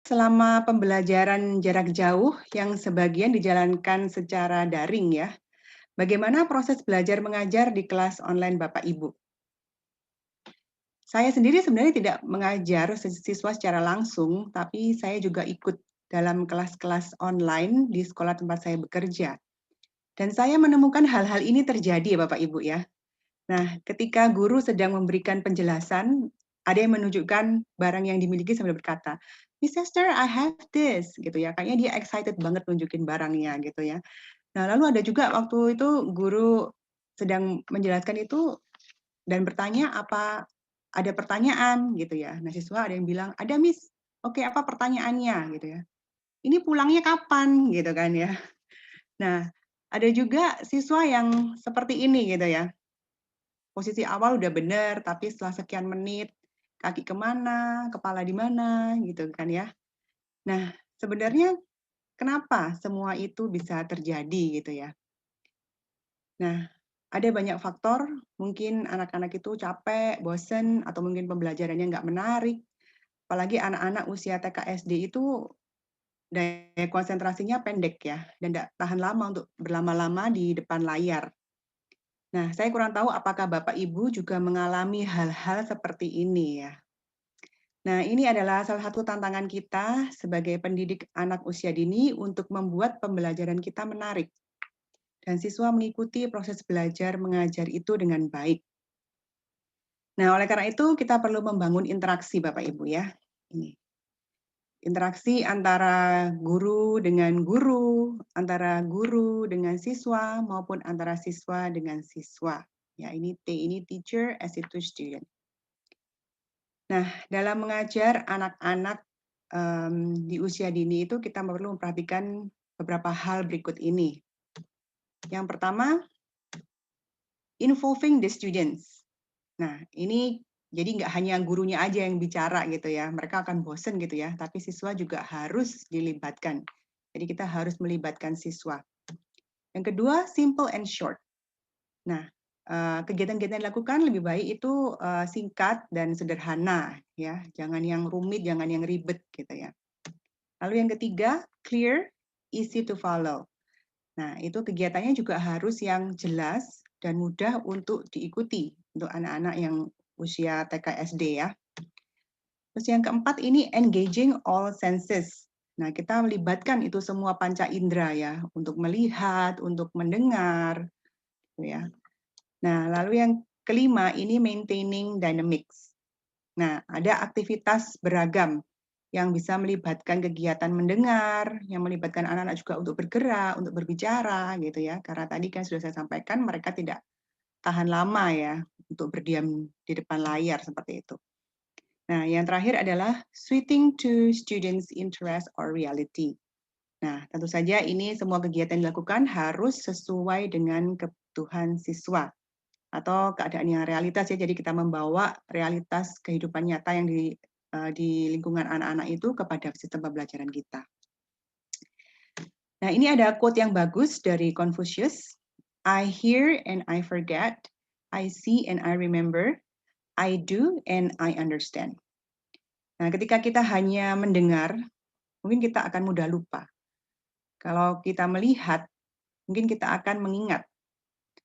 Selama pembelajaran jarak jauh yang sebagian dijalankan secara daring ya, bagaimana proses belajar mengajar di kelas online Bapak Ibu? Saya sendiri sebenarnya tidak mengajar siswa secara langsung, tapi saya juga ikut dalam kelas-kelas online di sekolah tempat saya bekerja. Dan saya menemukan hal-hal ini terjadi ya Bapak Ibu ya. Nah, ketika guru sedang memberikan penjelasan, ada yang menunjukkan barang yang dimiliki sambil berkata, "Miss Esther, I have this," gitu ya. Kayaknya dia excited banget nunjukin barangnya gitu ya. Nah, lalu ada juga waktu itu guru sedang menjelaskan itu dan bertanya apa ada pertanyaan gitu ya. Nah, siswa ada yang bilang, "Ada, Miss." "Oke, apa pertanyaannya?" gitu ya. "Ini pulangnya kapan?" gitu kan ya. Nah, ada juga siswa yang seperti ini gitu ya. Posisi awal udah bener, tapi setelah sekian menit, kaki kemana, kepala di mana, gitu kan ya. Nah, sebenarnya kenapa semua itu bisa terjadi gitu ya. Nah, ada banyak faktor, mungkin anak-anak itu capek, bosen, atau mungkin pembelajarannya nggak menarik. Apalagi anak-anak usia TK SD itu daya konsentrasinya pendek ya, dan nggak tahan lama untuk berlama-lama di depan layar. Nah, saya kurang tahu apakah Bapak Ibu juga mengalami hal-hal seperti ini ya. Nah, ini adalah salah satu tantangan kita sebagai pendidik anak usia dini untuk membuat pembelajaran kita menarik dan siswa mengikuti proses belajar mengajar itu dengan baik. Nah, oleh karena itu kita perlu membangun interaksi Bapak Ibu ya. Ini. Interaksi antara guru, antara guru dengan siswa maupun antara siswa dengan siswa. Ya, ini T ini teacher, S itu student. Nah, dalam mengajar anak-anak di usia dini itu kita perlu memperhatikan beberapa hal berikut ini. Yang pertama, involving the students. Nah, ini jadi nggak hanya gurunya aja yang bicara gitu ya, mereka akan bosen gitu ya, tapi siswa juga harus dilibatkan. Jadi kita harus melibatkan siswa. Yang kedua, simple and short. Nah, kegiatan-kegiatan yang dilakukan lebih baik itu singkat dan sederhana ya, jangan yang rumit, jangan yang ribet gitu ya. Lalu yang ketiga, clear, easy to follow. Nah, itu kegiatannya juga harus yang jelas dan mudah untuk diikuti untuk anak-anak yang usia TK SD ya. Terus yang keempat ini engaging all senses. Nah, kita melibatkan itu semua panca indera ya, untuk melihat, untuk mendengar, gitu ya. Nah, lalu yang kelima ini maintaining dynamics. Nah, ada aktivitas beragam yang bisa melibatkan kegiatan mendengar, yang melibatkan anak-anak juga untuk bergerak, untuk berbicara gitu ya. Karena tadi kan sudah saya sampaikan mereka tidak tahan lama ya untuk berdiam di depan layar seperti itu. Nah, yang terakhir adalah switching to students' interest or reality. Nah, tentu saja ini semua kegiatan yang dilakukan harus sesuai dengan kebutuhan siswa atau keadaan yang realitas ya. Jadi kita membawa realitas kehidupan nyata yang di lingkungan anak-anak itu kepada sistem pembelajaran kita. Nah, ini ada quote yang bagus dari Confucius. I hear and I forget, I see and I remember, I do and I understand. Nah, ketika kita hanya mendengar, mungkin kita akan mudah lupa. Kalau kita melihat, mungkin kita akan mengingat.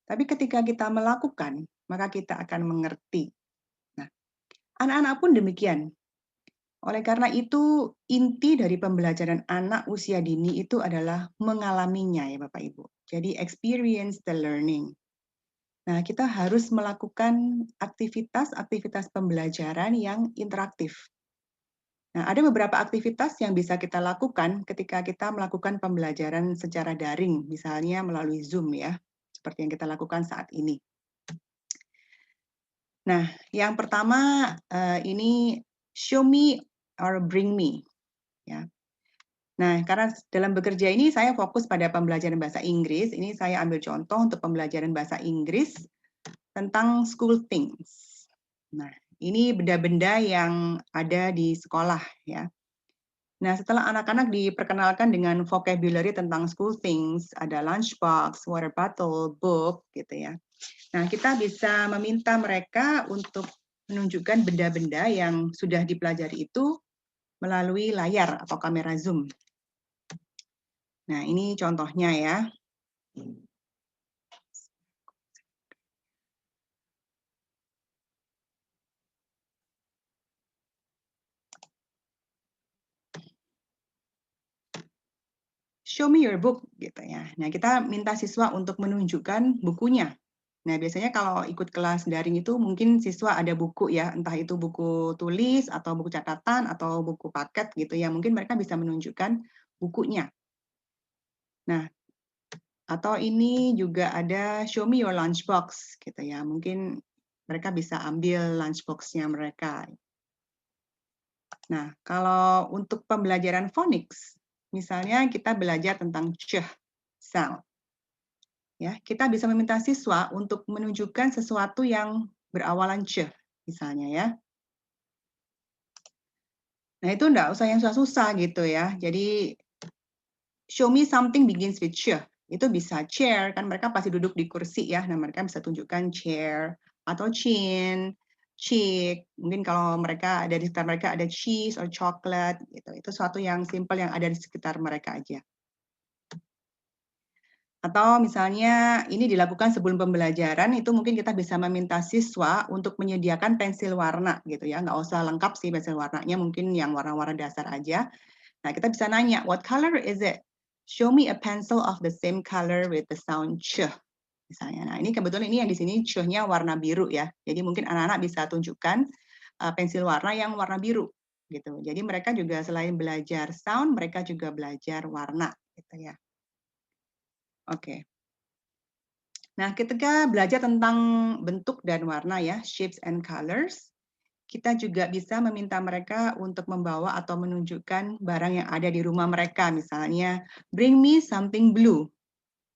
Tapi ketika kita melakukan, maka kita akan mengerti. Nah, anak-anak pun demikian. Oleh karena itu, inti dari pembelajaran anak usia dini itu adalah mengalaminya ya Bapak Ibu. Jadi experience the learning. Nah, kita harus melakukan aktivitas-aktivitas pembelajaran yang interaktif. Nah, ada beberapa aktivitas yang bisa kita lakukan ketika kita melakukan pembelajaran secara daring, misalnya melalui Zoom ya, seperti yang kita lakukan saat ini. Nah, yang pertama ini show me or bring me, ya. Nah, karena dalam bekerja ini saya fokus pada pembelajaran bahasa Inggris, ini saya ambil contoh untuk pembelajaran bahasa Inggris tentang school things. Nah, ini benda-benda yang ada di sekolah ya. Nah, setelah anak-anak diperkenalkan dengan vocabulary tentang school things, ada lunchbox, water bottle, book, gitu ya. Nah, kita bisa meminta mereka untuk menunjukkan benda-benda yang sudah dipelajari itu melalui layar atau kamera Zoom. Nah, ini contohnya ya. Show me your book gitu ya. Nah, kita minta siswa untuk menunjukkan bukunya. Nah, biasanya kalau ikut kelas daring itu mungkin siswa ada buku ya, entah itu buku tulis atau buku catatan atau buku paket gitu ya. Mungkin mereka bisa menunjukkan bukunya. Nah, atau ini juga ada show me your lunchbox gitu ya. Mungkin mereka bisa ambil lunchbox-nya mereka. Nah, kalau untuk pembelajaran phonics, misalnya kita belajar tentang ch sound. Ya, kita bisa meminta siswa untuk menunjukkan sesuatu yang berawalan ch, misalnya ya. Nah, itu enggak usah yang susah-susah gitu ya. Jadi, show me something begins with ch. Itu bisa chair, kan mereka pasti duduk di kursi ya. Nah, mereka bisa tunjukkan chair, atau chin, cheek. Mungkin kalau mereka ada di sekitar mereka ada cheese or chocolate, gitu. Itu sesuatu yang simple yang ada di sekitar mereka aja. Atau misalnya ini dilakukan sebelum pembelajaran, itu mungkin kita bisa meminta siswa untuk menyediakan pensil warna gitu ya, nggak usah lengkap sih pensil warnanya, mungkin yang warna-warna dasar aja. Nah, kita bisa nanya, what color is it? Show me a pencil of the same color with the sound ch, misalnya. Nah, ini kebetulan ini yang di sini ch-nya warna biru ya, jadi mungkin anak-anak bisa tunjukkan pensil warna yang warna biru gitu. Jadi mereka juga selain belajar sound, mereka juga belajar warna gitu ya. Oke. Nah, ketika belajar tentang bentuk dan warna ya, shapes and colors, kita juga bisa meminta mereka untuk membawa atau menunjukkan barang yang ada di rumah mereka. Misalnya, bring me something blue.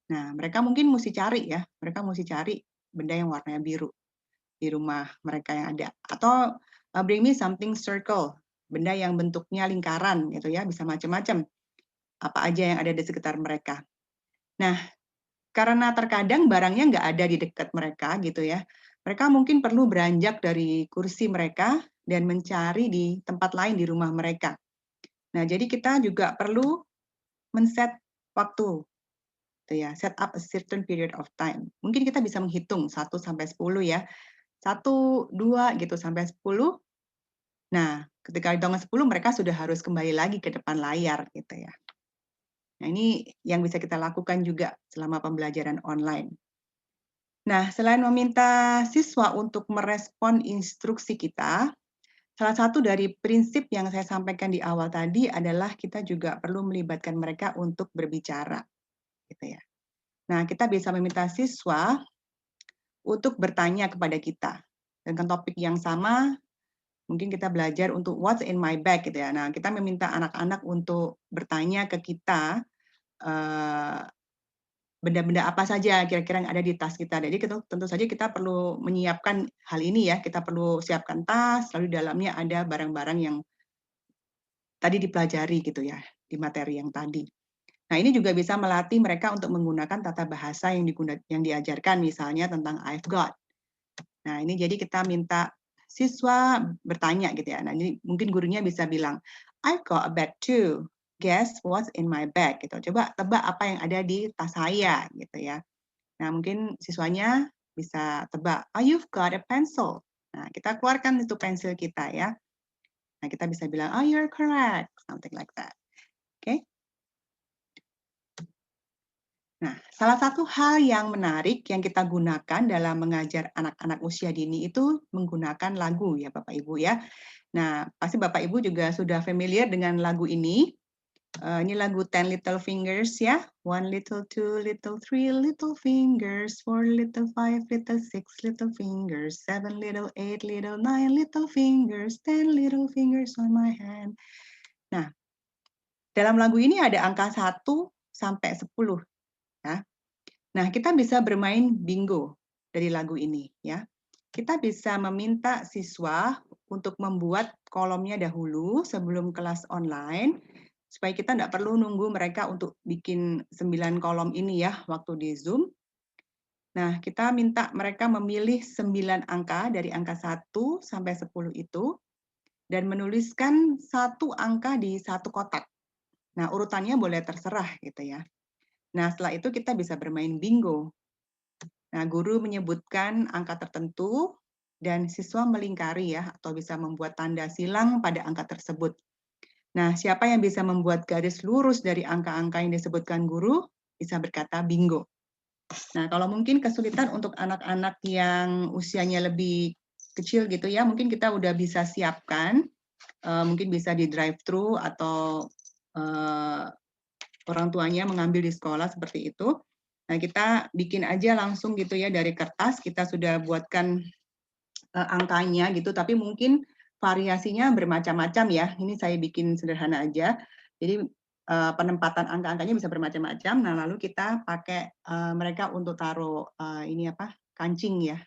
Nah, mereka mungkin mesti cari ya, mereka mesti cari benda yang warnanya biru di rumah mereka yang ada. Atau bring me something circle, benda yang bentuknya lingkaran gitu ya, bisa macam-macam. Apa aja yang ada di sekitar mereka. Nah, karena terkadang barangnya nggak ada di dekat mereka gitu ya, mereka mungkin perlu beranjak dari kursi mereka dan mencari di tempat lain di rumah mereka. Nah, jadi kita juga perlu men-set waktu, gitu ya, set up a certain period of time. Mungkin kita bisa menghitung 1 sampai 10 ya, 1, 2 gitu sampai 10. Nah, ketika hitungan 10 mereka sudah harus kembali lagi ke depan layar gitu ya. Nah, ini yang bisa kita lakukan juga selama pembelajaran online. Nah, selain meminta siswa untuk merespon instruksi kita, salah satu dari prinsip yang saya sampaikan di awal tadi adalah kita juga perlu melibatkan mereka untuk berbicara, gitu ya. Nah, kita bisa meminta siswa untuk bertanya kepada kita dengan topik yang sama. Mungkin kita belajar untuk what's in my bag, gitu ya. Nah, kita meminta anak-anak untuk bertanya ke kita benda-benda apa saja kira-kira yang ada di tas kita. Jadi tentu saja kita perlu menyiapkan hal ini ya, kita perlu siapkan tas, lalu di dalamnya ada barang-barang yang tadi dipelajari gitu ya, di materi yang tadi. Nah, ini juga bisa melatih mereka untuk menggunakan tata bahasa yang diajarkan, misalnya tentang I've got. Nah, ini jadi kita minta siswa bertanya gitu ya. Nah, ini mungkin gurunya bisa bilang, I've got a bag too. Guess what's in my bag gitu. Coba tebak apa yang ada di tas saya gitu ya. Nah, mungkin siswanya bisa tebak, oh, you've got a pencil. Nah, kita keluarkan itu pensil kita ya. Nah, kita bisa bilang, oh, you're correct, something like that. Oke. Nah, salah satu hal yang menarik yang kita gunakan dalam mengajar anak-anak usia dini itu menggunakan lagu ya Bapak Ibu ya. Nah, pasti Bapak Ibu juga sudah familiar dengan lagu ini. Ini lagu Ten Little Fingers ya. One little, two little, three little fingers, four little, five little, six little fingers, seven little, eight little, nine little fingers, 10 little fingers on my hand. Nah, dalam lagu ini ada angka 1 sampai 10 ya. Nah, kita bisa bermain bingo dari lagu ini ya. Kita bisa meminta siswa untuk membuat kolomnya dahulu sebelum kelas online, supaya kita tidak perlu nunggu mereka untuk bikin 9 kolom ini ya waktu di Zoom. Nah, kita minta mereka memilih 9 angka dari angka 1 sampai 10 itu. dan menuliskan satu angka di satu kotak. Nah, urutannya boleh terserah gitu ya. Nah, setelah itu kita bisa bermain bingo. Nah, guru menyebutkan angka tertentu dan siswa melingkari ya, atau bisa membuat tanda silang pada angka tersebut. Nah, siapa yang bisa membuat garis lurus dari angka-angka yang disebutkan guru, bisa berkata bingo. Nah, kalau mungkin kesulitan untuk anak-anak yang usianya lebih kecil gitu ya, mungkin kita udah bisa siapkan, mungkin bisa di drive-thru atau orang tuanya mengambil di sekolah seperti itu. Nah, kita bikin aja langsung gitu ya dari kertas, kita sudah buatkan angkanya gitu, tapi mungkin variasinya bermacam-macam ya. Ini saya bikin sederhana aja. Jadi penempatan angka-angkanya bisa bermacam-macam. Nah, lalu kita pakai mereka untuk taruh ini apa? Kancing ya.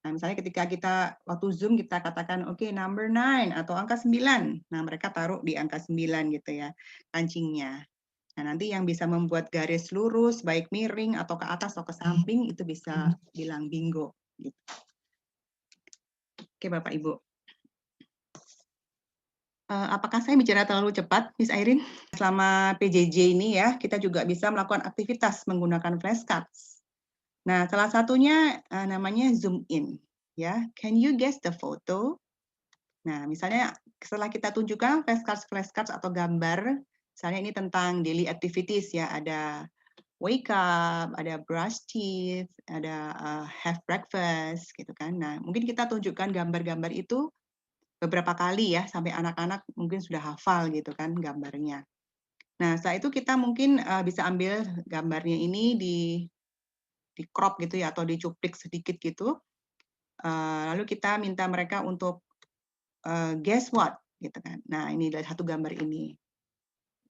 Nah, misalnya ketika kita waktu Zoom kita katakan oke, number 9 atau angka 9. Nah, mereka taruh di angka 9 gitu ya, kancingnya. Nah, nanti yang bisa membuat garis lurus, baik miring atau ke atas atau ke samping, itu bisa bilang bingo. Gitu. Oke, Bapak Ibu. Apakah saya bicara terlalu cepat, Miss Irene? Selama PJJ ini ya, kita juga bisa melakukan aktivitas menggunakan flashcards. Nah, salah satunya namanya zoom in. Ya, can you guess the photo? Nah, misalnya setelah kita tunjukkan flashcards atau gambar, misalnya ini tentang daily activities ya, ada wake up, ada brush teeth, ada have breakfast, gitu kan. Nah, mungkin kita tunjukkan gambar-gambar itu beberapa kali ya, sampai anak-anak mungkin sudah hafal gitu kan gambarnya. Nah, setelah itu kita mungkin bisa ambil gambarnya ini di crop gitu ya, atau dicuplik sedikit gitu. Lalu kita minta mereka untuk guess what, gitu kan. Nah, ini dari satu gambar ini.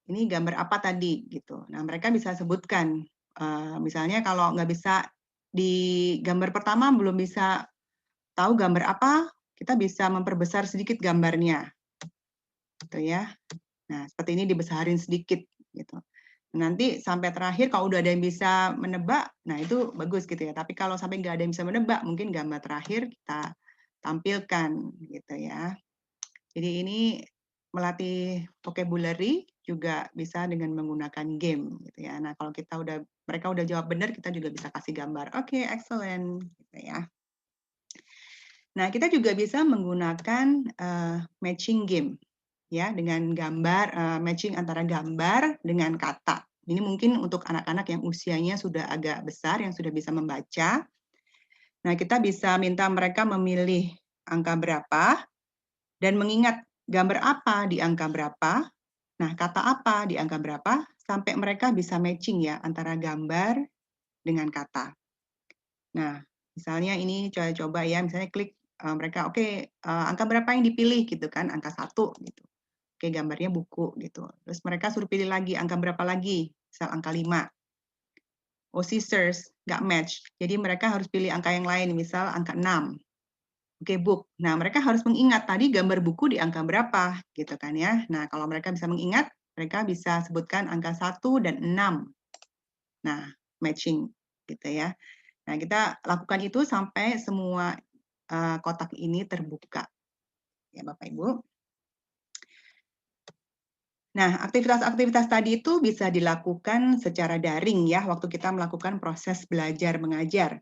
Ini gambar apa tadi gitu. Nah, mereka bisa sebutkan. Misalnya kalau nggak bisa di gambar pertama belum bisa tahu gambar apa, kita bisa memperbesar sedikit gambarnya, gitu ya. Nah, seperti ini dibesarin sedikit gitu. Nanti sampai terakhir kalau udah ada yang bisa menebak, nah itu bagus gitu ya. Tapi kalau sampai nggak ada yang bisa menebak, mungkin gambar terakhir kita tampilkan gitu ya. Jadi ini melatih vocabulary juga bisa dengan menggunakan game gitu ya. Nah, kalau mereka udah jawab benar, kita juga bisa kasih gambar. Oke, excellent gitu ya. Nah, kita juga bisa menggunakan matching game ya, dengan gambar matching antara gambar dengan kata. Ini mungkin untuk anak-anak yang usianya sudah agak besar, yang sudah bisa membaca. Nah, kita bisa minta mereka memilih angka berapa dan mengingat gambar apa di angka berapa, nah kata apa di angka berapa, sampai mereka bisa matching ya antara gambar dengan kata. Nah, misalnya ini coba ya, misalnya klik mereka, oke, angka berapa yang dipilih gitu kan, angka 1 gitu. Oke, gambarnya buku gitu. Terus mereka suruh pilih lagi, angka berapa lagi? Misal angka 5. Oh, scissors, nggak match. Jadi mereka harus pilih angka yang lain, misal angka 6. Oke, book. Nah, mereka harus mengingat tadi gambar buku di angka berapa, gitu kan ya. Nah, kalau mereka bisa mengingat, mereka bisa sebutkan angka 1 dan 6. Nah, matching gitu ya. Nah, kita lakukan itu sampai semua kotak ini terbuka. Ya, Bapak Ibu. Nah, aktivitas-aktivitas tadi itu bisa dilakukan secara daring ya, waktu kita melakukan proses belajar mengajar.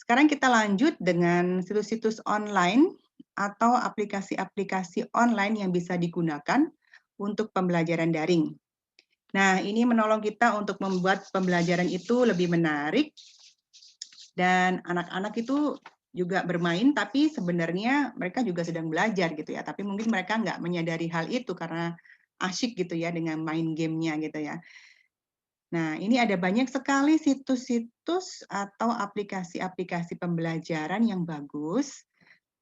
Sekarang kita lanjut dengan situs-situs online atau aplikasi-aplikasi online yang bisa digunakan untuk pembelajaran daring. Nah, ini menolong kita untuk membuat pembelajaran itu lebih menarik dan anak-anak itu juga bermain, tapi sebenarnya mereka juga sedang belajar gitu ya. Tapi mungkin mereka nggak menyadari hal itu karena asyik gitu ya dengan main gamenya gitu ya. Nah, ini ada banyak sekali situs-situs atau aplikasi-aplikasi pembelajaran yang bagus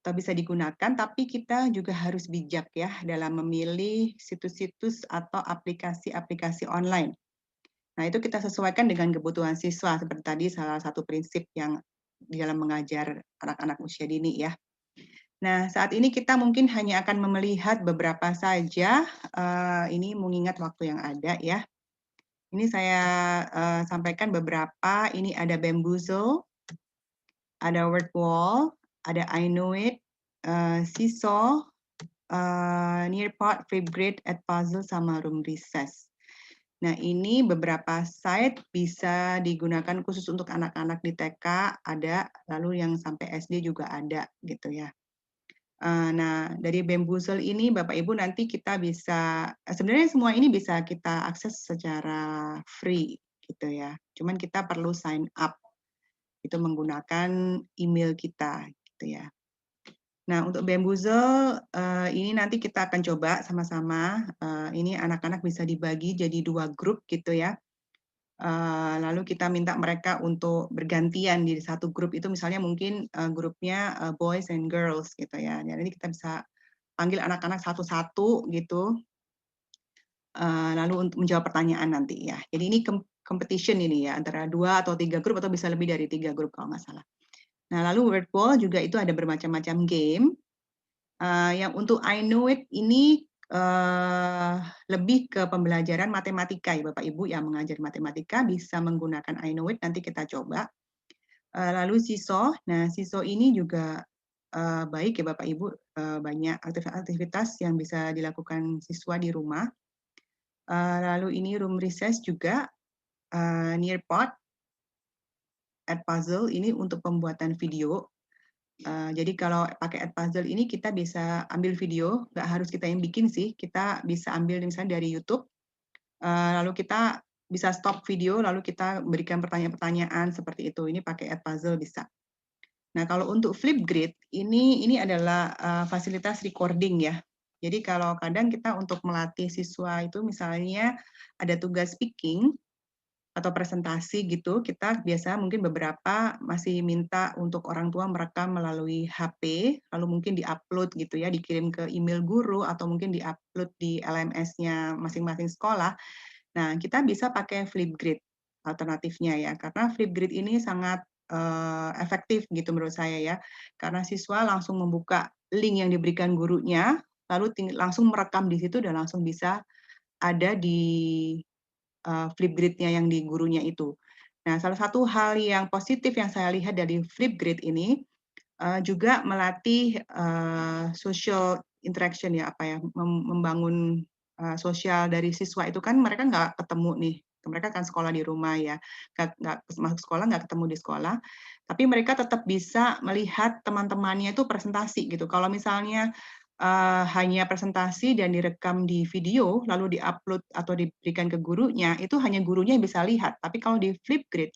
atau bisa digunakan, tapi kita juga harus bijak ya dalam memilih situs-situs atau aplikasi-aplikasi online. Nah, itu kita sesuaikan dengan kebutuhan siswa, seperti tadi salah satu prinsip yang di dalam mengajar anak-anak usia dini ya. Nah, saat ini kita mungkin hanya akan melihat beberapa saja, ini mengingat waktu yang ada ya. Ini saya sampaikan beberapa, ini ada Bamboozle, ada Word Wall, ada I Know It, Seesaw, Nearpod, Flipgrid, Edpuzzle, sama Room Recess. Nah, ini beberapa site bisa digunakan khusus untuk anak-anak di TK ada, lalu yang sampai SD juga ada gitu ya. Nah, dari Bamboozle ini Bapak Ibu nanti kita bisa, sebenarnya semua ini bisa kita akses secara free gitu ya. Cuman kita perlu sign up, itu menggunakan email kita gitu ya. Nah, untuk Bamboozle ini nanti kita akan coba sama-sama. Ini anak-anak bisa dibagi jadi 2 grup gitu ya. Lalu kita minta mereka untuk bergantian di satu grup itu, misalnya mungkin grupnya boys and girls gitu ya. Jadi kita bisa panggil anak-anak satu-satu gitu, lalu untuk menjawab pertanyaan nanti ya. Jadi ini competition ini ya, antara 2 atau 3 grup atau bisa lebih dari 3 grup kalau nggak salah. Nah, lalu word wall juga itu ada bermacam-macam game. Yang untuk I Know It ini lebih ke pembelajaran matematika ya Bapak Ibu yang mengajar matematika bisa menggunakan I Know It, nanti kita coba. Lalu Seesaw, nah Seesaw ini juga baik ya Bapak Ibu, banyak aktivitas yang bisa dilakukan siswa di rumah. Lalu ini Room Recess juga, Nearpod, Edpuzzle ini untuk pembuatan video. Jadi kalau pakai Edpuzzle ini kita bisa ambil video, nggak harus kita yang bikin sih, kita bisa ambil misalnya dari YouTube, lalu kita bisa stop video, lalu kita berikan pertanyaan-pertanyaan seperti itu. Ini pakai Edpuzzle bisa. Nah, kalau untuk Flipgrid, ini adalah fasilitas recording ya. Jadi kalau kadang kita untuk melatih siswa itu misalnya ada tugas speaking, atau presentasi gitu, kita biasa mungkin beberapa masih minta untuk orang tua merekam melalui HP, lalu mungkin di-upload gitu ya, dikirim ke email guru atau mungkin di-upload di LMS-nya masing-masing sekolah. Nah, kita bisa pakai Flipgrid alternatifnya ya, karena Flipgrid ini sangat efektif gitu menurut saya ya, karena siswa langsung membuka link yang diberikan gurunya, lalu langsung merekam di situ dan langsung bisa ada di Flipgrid-nya yang di gurunya itu. Nah, salah satu hal yang positif yang saya lihat dari Flipgrid ini juga melatih social interaction ya, apa ya, membangun sosial dari siswa itu kan mereka nggak ketemu nih, mereka kan sekolah di rumah ya, nggak masuk sekolah, nggak ketemu di sekolah, tapi mereka tetap bisa melihat teman-temannya itu presentasi gitu. Kalau misalnya hanya presentasi dan direkam di video, lalu di-upload atau diberikan ke gurunya, itu hanya gurunya yang bisa lihat. Tapi kalau di Flipgrid,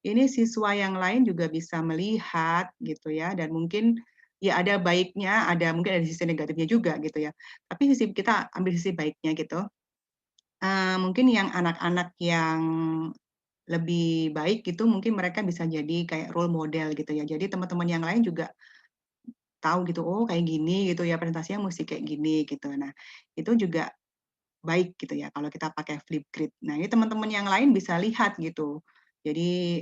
ini siswa yang lain juga bisa melihat gitu ya, dan mungkin ya ada baiknya, mungkin ada sisi negatifnya juga gitu ya. Tapi kita ambil sisi baiknya gitu. Mungkin yang anak-anak yang lebih baik gitu, mungkin mereka bisa jadi kayak role model gitu ya. Jadi teman-teman yang lain juga tahu gitu, oh kayak gini gitu ya, presentasinya mesti kayak gini gitu. Nah, itu juga baik gitu ya kalau kita pakai Flipgrid. Nah, ini teman-teman yang lain bisa lihat gitu. Jadi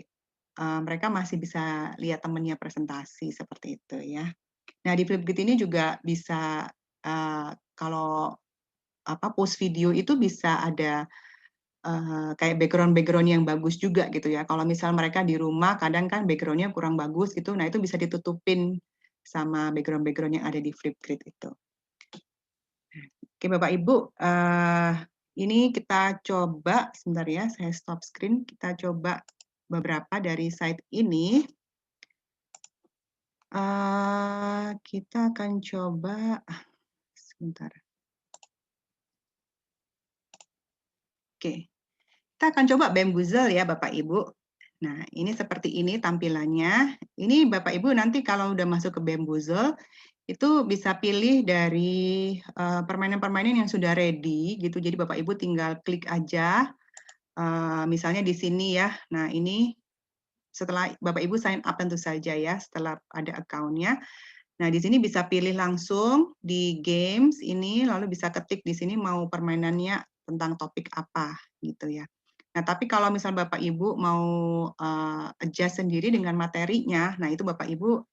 mereka masih bisa lihat temannya presentasi seperti itu ya. Nah, di Flipgrid ini juga bisa kalau post video itu bisa ada kayak background-background yang bagus juga gitu ya. Kalau misal mereka di rumah kadang kan background-nya kurang bagus gitu, nah itu bisa ditutupin sama background-background yang ada di Flipgrid itu. Oke Bapak Ibu, ini kita coba, sebentar ya, saya stop screen, kita coba beberapa dari site ini. Kita akan coba, sebentar. Oke, kita akan coba Bamboozle ya Bapak Ibu. Nah, ini seperti ini tampilannya. Ini Bapak Ibu nanti kalau udah masuk ke Bamboozle, itu bisa pilih dari permainan-permainan yang sudah ready gitu. Jadi Bapak Ibu tinggal klik aja. Misalnya di sini ya. Nah, ini setelah Bapak Ibu sign up tentu saja ya, setelah ada account-nya. Nah, di sini bisa pilih langsung di games ini, lalu bisa ketik di sini mau permainannya tentang topik apa gitu ya. Nah, tapi kalau misal Bapak Ibu mau adjust sendiri dengan materinya, nah itu Bapak Ibu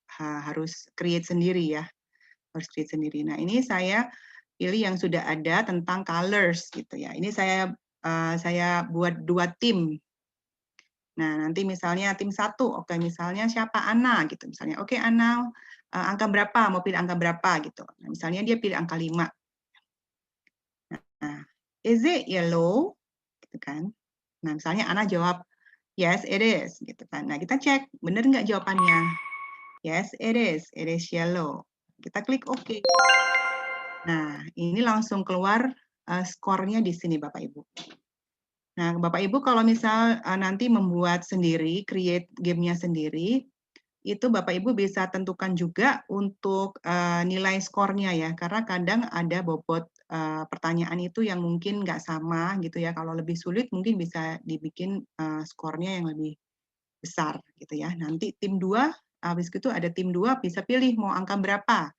harus create sendiri ya, harus create sendiri. Nah, ini saya pilih yang sudah ada tentang colors gitu ya. Ini saya buat 2 tim. Nah, nanti misalnya tim 1, oke misalnya siapa? Ana gitu misalnya. Oke Ana, angka berapa? Mau pilih angka berapa gitu. Nah, misalnya dia pilih angka 5. Nah, is it yellow? Gitu kan. Nah, misalnya Ana jawab, yes it is gitu kan. Nah, kita cek benar nggak jawabannya. Yes it is yellow. Kita klik oke. Nah, ini langsung keluar skornya di sini Bapak Ibu. Nah, Bapak Ibu kalau misal nanti membuat sendiri, create gamenya sendiri, itu Bapak Ibu bisa tentukan juga untuk nilai skornya ya, karena kadang ada bobot pertanyaan itu yang mungkin nggak sama gitu ya. Kalau lebih sulit mungkin bisa dibikin skornya yang lebih besar gitu ya. Nanti tim 2, habis itu ada tim 2 bisa pilih mau angka berapa,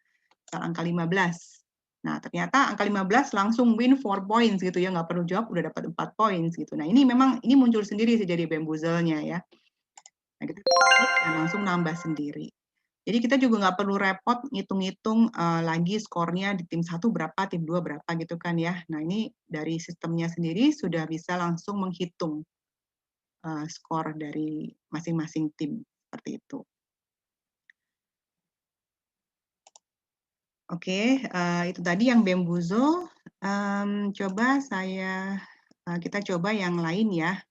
misal angka 15. Nah, ternyata angka 15 langsung win 4 points gitu ya, nggak perlu jawab, udah dapat 4 points gitu. Nah, ini memang ini muncul sendiri sih jadi bamboozle-nya ya. Nah, kita langsung nambah sendiri. Jadi kita juga nggak perlu repot ngitung-ngitung lagi skornya di tim 1 berapa, tim 2 berapa gitu kan ya. Nah, ini dari sistemnya sendiri sudah bisa langsung menghitung skor dari masing-masing tim, seperti itu. Oke, itu tadi yang Bamboozle. Coba kita coba yang lain ya.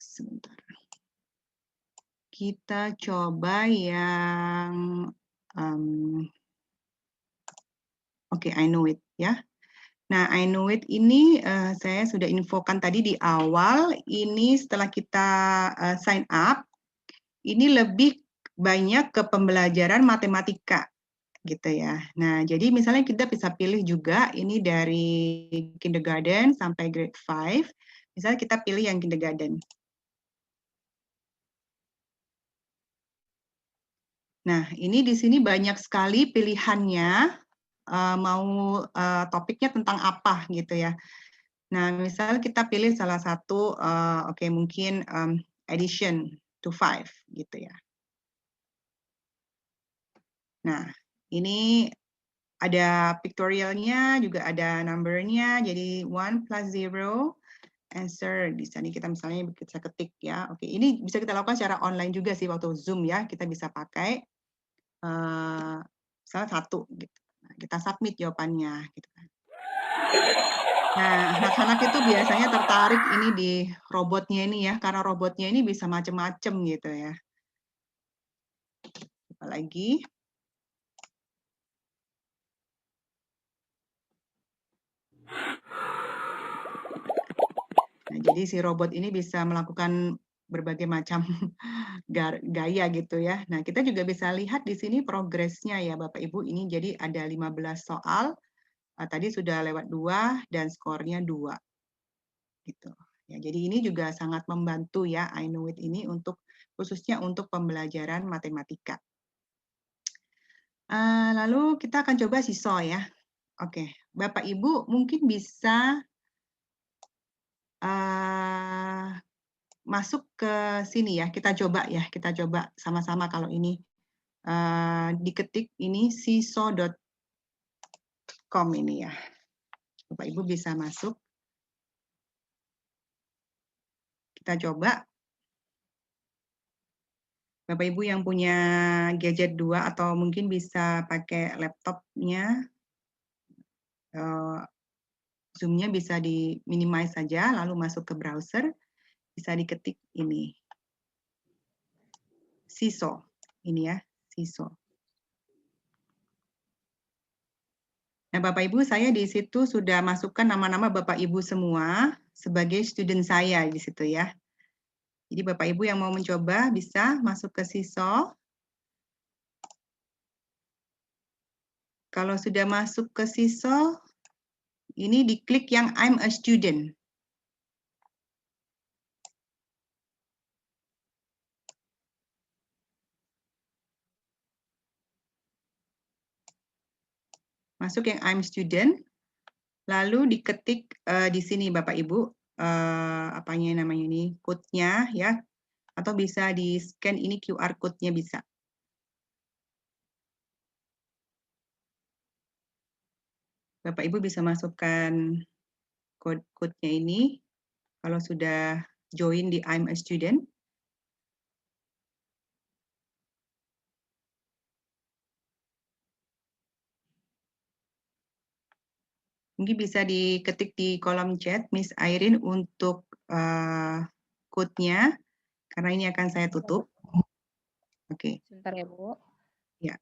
Sebentar. Kita coba yang oke, I know it ya. Nah, I know it ini saya sudah infokan tadi di awal. Ini setelah kita sign up, ini lebih banyak ke pembelajaran matematika gitu ya. Nah, jadi misalnya kita bisa pilih juga ini dari kindergarten sampai grade 5. Misalnya kita pilih yang kindergarten. Nah, ini di sini banyak sekali pilihannya, mau topiknya tentang apa gitu ya. Nah, misal kita pilih salah satu, oke mungkin addition to 5 gitu ya. Nah, ini ada pictorialnya, juga ada numbernya, jadi 1 plus 0, answer, di sini kita misalnya bisa ketik ya. Oke, ini bisa kita lakukan secara online juga sih waktu Zoom ya, kita bisa pakai misalnya 1 gitu. Nah, kita submit jawabannya gitu kan. Nah, anak-anak itu biasanya tertarik ini di robotnya ini ya, karena robotnya ini bisa macam-macam gitu ya. Apalagi nah, jadi si robot ini bisa melakukan berbagai macam gaya gitu ya. Nah, kita juga bisa lihat di sini progresnya ya Bapak Ibu. Ini jadi ada 15 soal. Tadi sudah lewat 2 dan skornya 2. Gitu. Ya, jadi ini juga sangat membantu ya I Know It ini untuk khususnya untuk pembelajaran matematika. Lalu kita akan coba Seesaw ya. Oke, Bapak Ibu mungkin bisa masuk ke sini ya, kita coba sama-sama kalau ini diketik ini seesaw.com ini ya. Bapak Ibu bisa masuk. Kita coba. Bapak Ibu yang punya gadget 2 atau mungkin bisa pakai laptopnya, Zoom-nya bisa di minimize saja, lalu masuk ke browser, bisa diketik ini. Seesaw, ini ya, Seesaw. Nah, Bapak Ibu, saya di situ sudah masukkan nama-nama Bapak Ibu semua sebagai student saya di situ ya. Jadi Bapak Ibu yang mau mencoba bisa masuk ke Seesaw. Kalau sudah masuk ke Seesaw, ini diklik yang I'm a student. Masuk yang I'm student, lalu diketik di sini Bapak Ibu, apanya namanya ini, code-nya ya, atau bisa di-scan ini QR code-nya bisa. Bapak Ibu bisa masukkan code-nya ini. Kalau sudah join di I'm a Student. Mungkin bisa diketik di kolom chat, Miss Irene, untuk code-nya, karena ini akan saya tutup. Oke. Sebentar ya, Bu. Ya.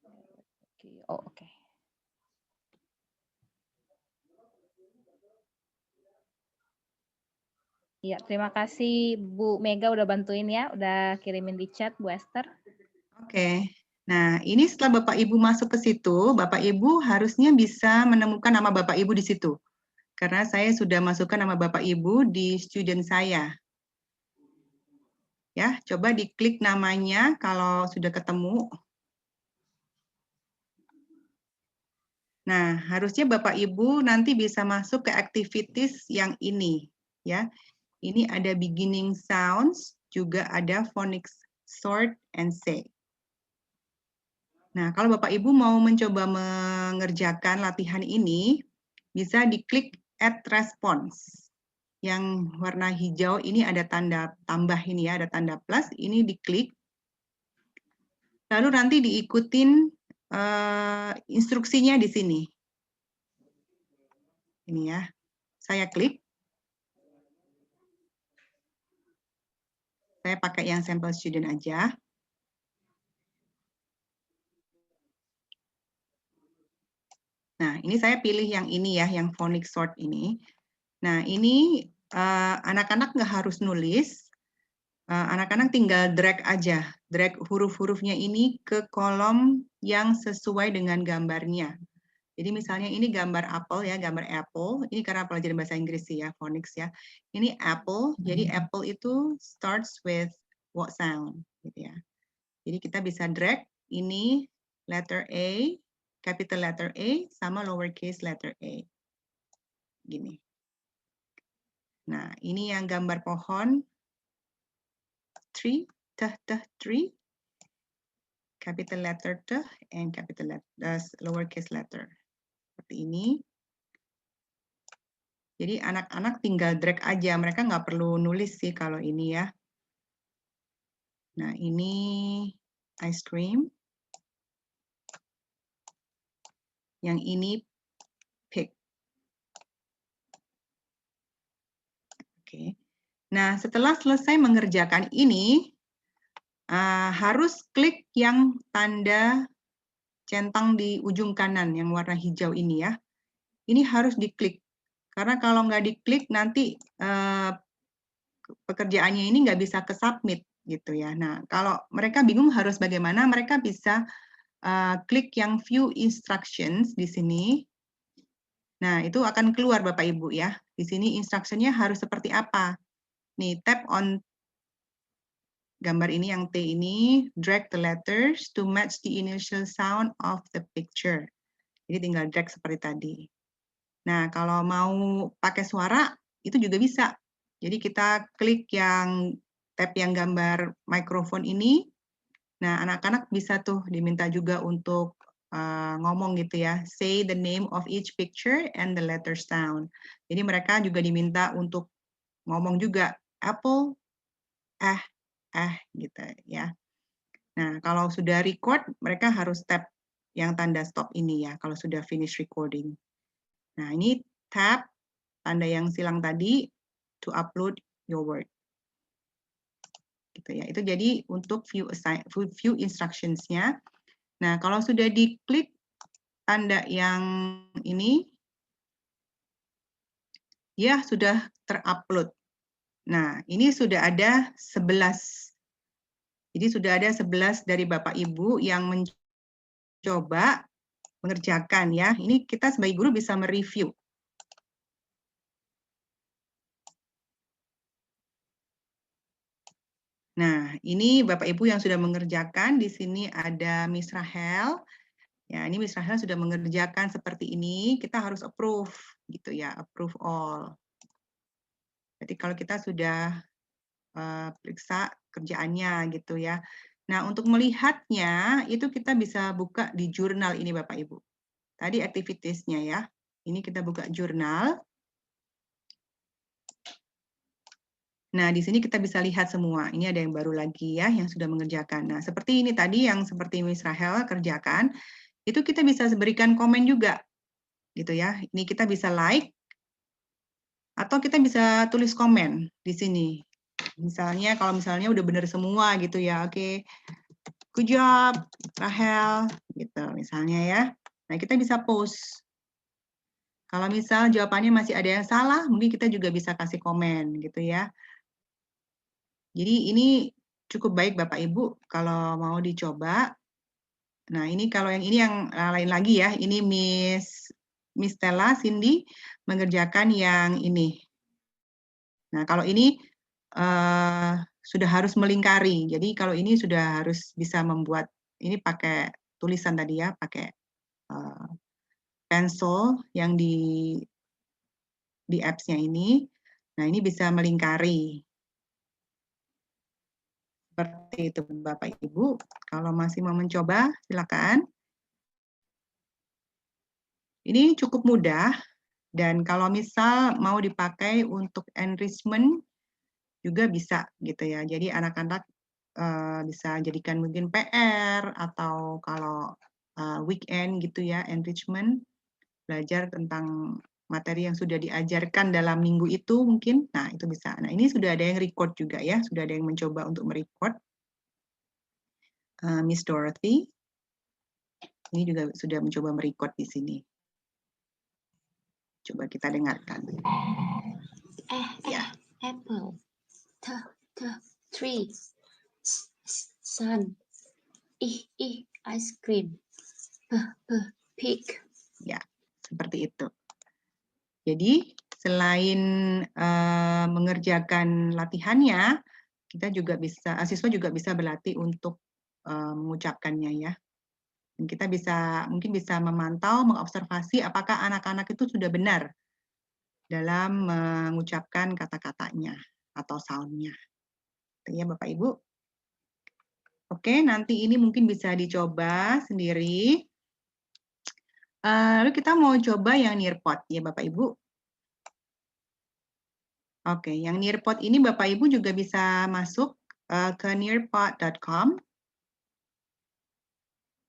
Oh, oke. Iya, terima kasih Bu Mega udah bantuin ya, udah kirimin di chat Bu Esther. Oke. Nah, ini setelah Bapak Ibu masuk ke situ, Bapak Ibu harusnya bisa menemukan nama Bapak Ibu di situ. Karena saya sudah masukkan nama Bapak Ibu di student saya. Ya, coba diklik namanya kalau sudah ketemu. Nah, harusnya Bapak Ibu nanti bisa masuk ke activities yang ini, ya. Ini ada beginning sounds, juga ada phonics sort and say. Nah, kalau Bapak Ibu mau mencoba mengerjakan latihan ini, bisa diklik add response. Yang warna hijau ini ada tanda tambah ini ya, ada tanda plus, ini diklik. Lalu nanti diikutin instruksinya di sini. Ini ya, saya klik. Saya pakai yang sampel student aja. Nah, ini saya pilih yang ini ya, yang phonics sort ini. Nah, ini anak-anak nggak harus nulis, anak-anak tinggal drag aja, drag huruf-hurufnya ini ke kolom yang sesuai dengan gambarnya. Jadi misalnya ini gambar apple ya, gambar apple, ini karena pelajaran bahasa Inggris sih ya, phonics ya. Ini apple, jadi apple itu starts with what sound, gitu ya. Jadi kita bisa drag ini letter A, capital letter A, sama lowercase letter A. Gini. Nah, ini yang gambar pohon, tree, tree, capital letter T, and capital letter, lowercase letter. Seperti ini. Jadi anak-anak tinggal drag aja, mereka nggak perlu nulis sih kalau ini ya. Nah, ini ice cream. Yang ini pig. Oke. Nah, setelah selesai mengerjakan ini, harus klik yang tanda centang di ujung kanan yang warna hijau ini ya. Ini harus diklik. Karena kalau nggak diklik nanti pekerjaannya ini nggak bisa ke submit gitu ya. Nah, kalau mereka bingung harus bagaimana, mereka bisa klik yang view instructions di sini. Nah, itu akan keluar Bapak Ibu ya. Di sini instructionnya harus seperti apa. Nih, tap on gambar ini yang T ini, drag the letters to match the initial sound of the picture. Jadi tinggal drag seperti tadi. Nah, kalau mau pakai suara, itu juga bisa. Jadi kita klik yang tab yang gambar mikrofon ini. Nah, anak-anak bisa tuh diminta juga untuk ngomong gitu ya. Say the name of each picture and the letter sound. Jadi mereka juga diminta untuk ngomong juga. Apple, gitu ya. Nah, kalau sudah record, mereka harus tap yang tanda stop ini ya, kalau sudah finish recording. Nah, ini tap tanda yang silang tadi, to upload your work. Gitu ya. Itu jadi untuk view instructions-nya. Nah, kalau sudah diklik tanda yang ini, ya sudah terupload. Nah, ini sudah ada 11. Jadi sudah ada 11 dari Bapak Ibu yang mencoba mengerjakan ya. Ini kita sebagai guru bisa mereview. Nah, ini Bapak Ibu yang sudah mengerjakan. Di sini ada Miss Rahel. Ya, ini Miss Rahel sudah mengerjakan seperti ini. Kita harus approve gitu ya, approve all. Jadi kalau kita sudah periksa kerjaannya gitu ya. Nah, untuk melihatnya itu kita bisa buka di jurnal ini Bapak Ibu. Tadi activities-nya ya. Ini kita buka jurnal. Nah, di sini kita bisa lihat semua. Ini ada yang baru lagi ya, yang sudah mengerjakan. Nah, seperti ini tadi yang seperti Miss Rahel kerjakan, itu kita bisa berikan komen juga, gitu ya. Ini kita bisa like, atau kita bisa tulis komen di sini. Misalnya, kalau misalnya udah benar semua gitu ya, oke. Good job, Rahel, gitu misalnya ya. Nah, kita bisa post. Kalau misal jawabannya masih ada yang salah, mungkin kita juga bisa kasih komen gitu ya. Jadi ini cukup baik Bapak Ibu kalau mau dicoba. Nah, ini kalau yang ini yang lain lagi ya. Ini Miss Stella, Cindy mengerjakan yang ini. Nah, kalau ini sudah harus melingkari. Jadi kalau ini sudah harus bisa membuat, ini pakai tulisan tadi ya, pakai pencil yang di apps-nya ini. Nah, ini bisa melingkari. Seperti itu Bapak Ibu. Kalau masih mau mencoba, silakan. Ini cukup mudah, dan kalau misal mau dipakai untuk enrichment juga bisa gitu ya. Jadi anak-anak bisa jadikan mungkin PR, atau kalau weekend gitu ya, enrichment, belajar tentang materi yang sudah diajarkan dalam minggu itu mungkin. Nah, itu bisa. Nah, ini sudah ada yang record juga ya, sudah ada yang mencoba untuk merecord. Miss Dorothy ini juga sudah mencoba merecord di sini. Coba kita dengarkan. Ya. Apple, tree, sun, ice cream, pig. Ya, seperti itu. Jadi selain mengerjakan latihannya, kita juga bisa, siswa juga bisa berlatih untuk mengucapkannya ya. Dan kita bisa, mungkin bisa memantau, mengobservasi apakah anak-anak itu sudah benar dalam mengucapkan kata-katanya atau sound-nya. Ya Bapak Ibu. Oke, nanti ini mungkin bisa dicoba sendiri. Lalu kita mau coba yang Nearpod ya Bapak Ibu. Oke, yang Nearpod ini Bapak Ibu juga bisa masuk ke nearpod.com.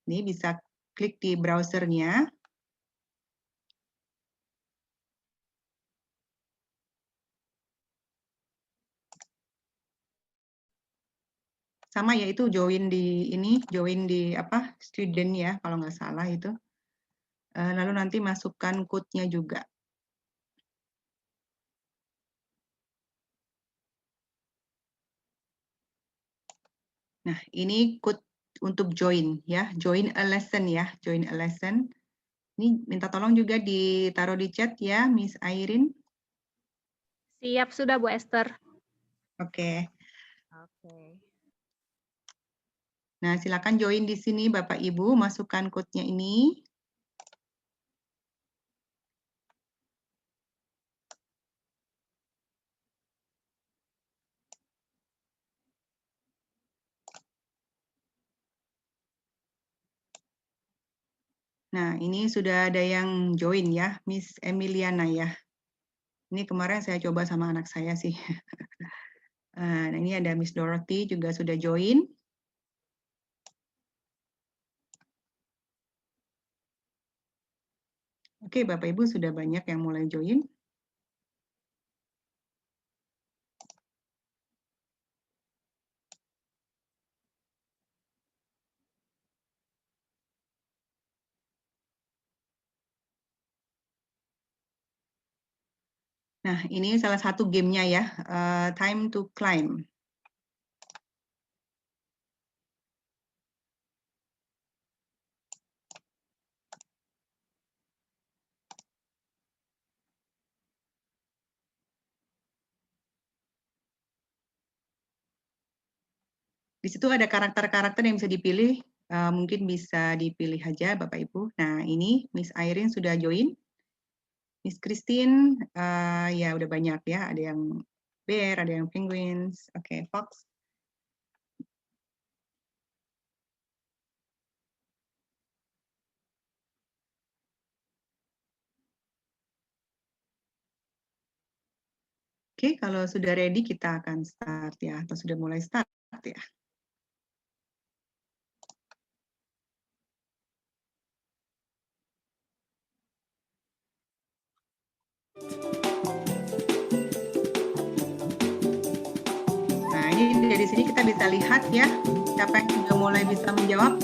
Ini bisa klik di browsernya. Sama ya, itu join di ini, join di apa, student ya kalau nggak salah itu. Lalu nanti masukkan code-nya juga. Nah, ini code untuk join ya, join a lesson ya, join a lesson. Ini minta tolong juga ditaruh di chat ya, Miss Airin. Siap sudah Bu Esther. Oke. Oke. Nah, silakan join di sini Bapak Ibu, masukkan code-nya ini. Nah, ini sudah ada yang join ya, Miss Emiliana ya. Ini kemarin saya coba sama anak saya sih. Nah, ini ada Miss Dorothy juga sudah join. Oke, Bapak Ibu sudah banyak yang mulai join. Nah, ini salah satu gamenya ya, Time to Climb. Di situ ada karakter-karakter yang bisa dipilih, mungkin bisa dipilih aja Bapak Ibu. Nah, ini Miss Irene sudah join. Miss Christine, ya udah banyak ya, ada yang bear, ada yang penguins, oke, fox. Oke, Oke, kalau sudah ready kita akan start ya, atau sudah mulai start ya. Nah, ini dari sini kita bisa lihat ya, siapa yang sudah mulai bisa menjawab.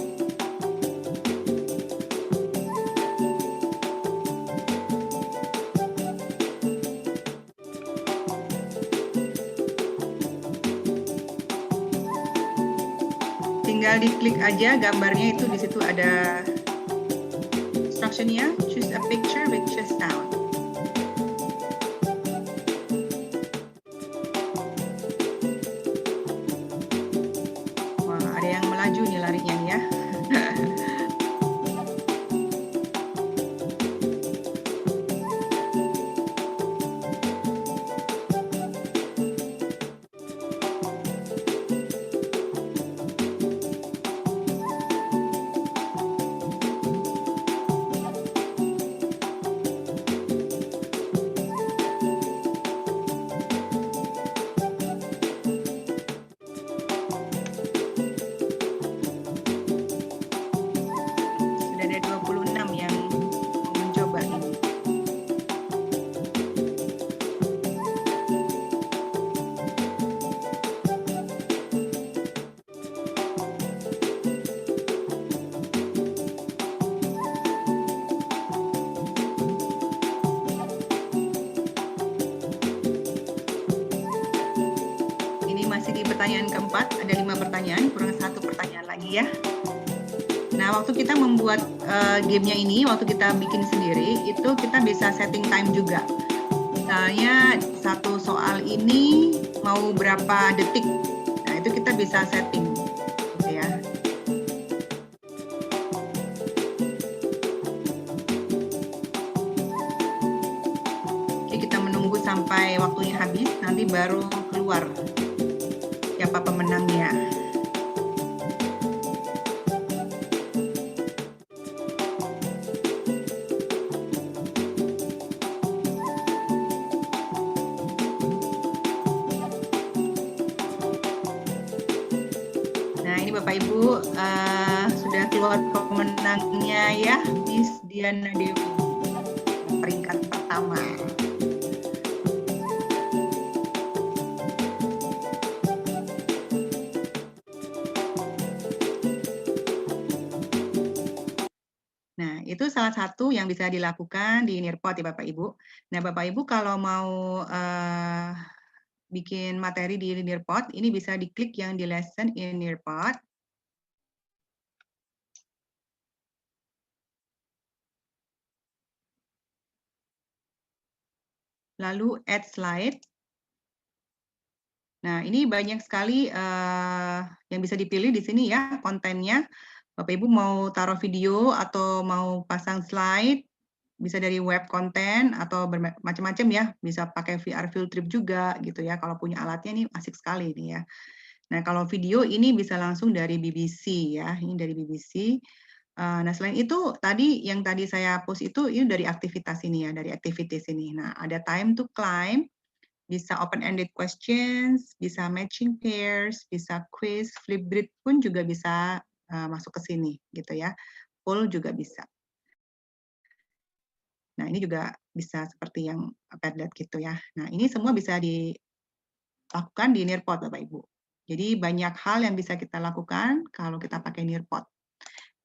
Tinggal diklik aja gambarnya, itu di situ ada instructionnya, choose a picture with chest sound. Wah, ada yang melaju nih larinya nih ya. Sudah ada 26 yang mau mencoba ini. Ini masih di pertanyaan keempat, ada 5 pertanyaan, kurang 1 pertanyaan lagi ya. Nah, waktu kita membuat gamenya ini, waktu kita bikin sendiri, itu kita bisa setting time juga. Misalnya satu soal ini mau berapa detik, nah itu kita bisa setting, gitu ya. Oke, kita menunggu sampai waktunya habis, nanti baru keluar siapa pemenangnya. Nah, ini Bapak Ibu sudah keluar pemenangnya ya, Miss Diana Dewi, peringkat pertama. Nah, itu salah satu yang bisa dilakukan di Nearpod ya Bapak Ibu. Nah, Bapak Ibu kalau mau bikin materi di Nearpod, ini bisa diklik yang di lesson in Nearpod. Lalu add slide. Nah, ini banyak sekali yang bisa dipilih di sini ya kontennya. Bapak Ibu mau taruh video atau mau pasang slide, bisa dari web konten atau macam-macam ya, bisa pakai VR field trip juga gitu ya. Kalau punya alatnya ini asik sekali ini ya. Nah, kalau video ini bisa langsung dari BBC ya, ini dari BBC. Nah, selain itu tadi yang tadi saya post itu ini dari aktivitas ini ya, dari activities ini. Nah, ada time to climb, bisa open-ended questions, bisa matching pairs, bisa quiz, Flipgrid pun juga bisa masuk ke sini gitu ya. Poll juga bisa. Nah, ini juga bisa seperti yang Padlet gitu ya. Nah, ini semua bisa dilakukan di Nearpod Bapak Ibu. Jadi banyak hal yang bisa kita lakukan kalau kita pakai Nearpod.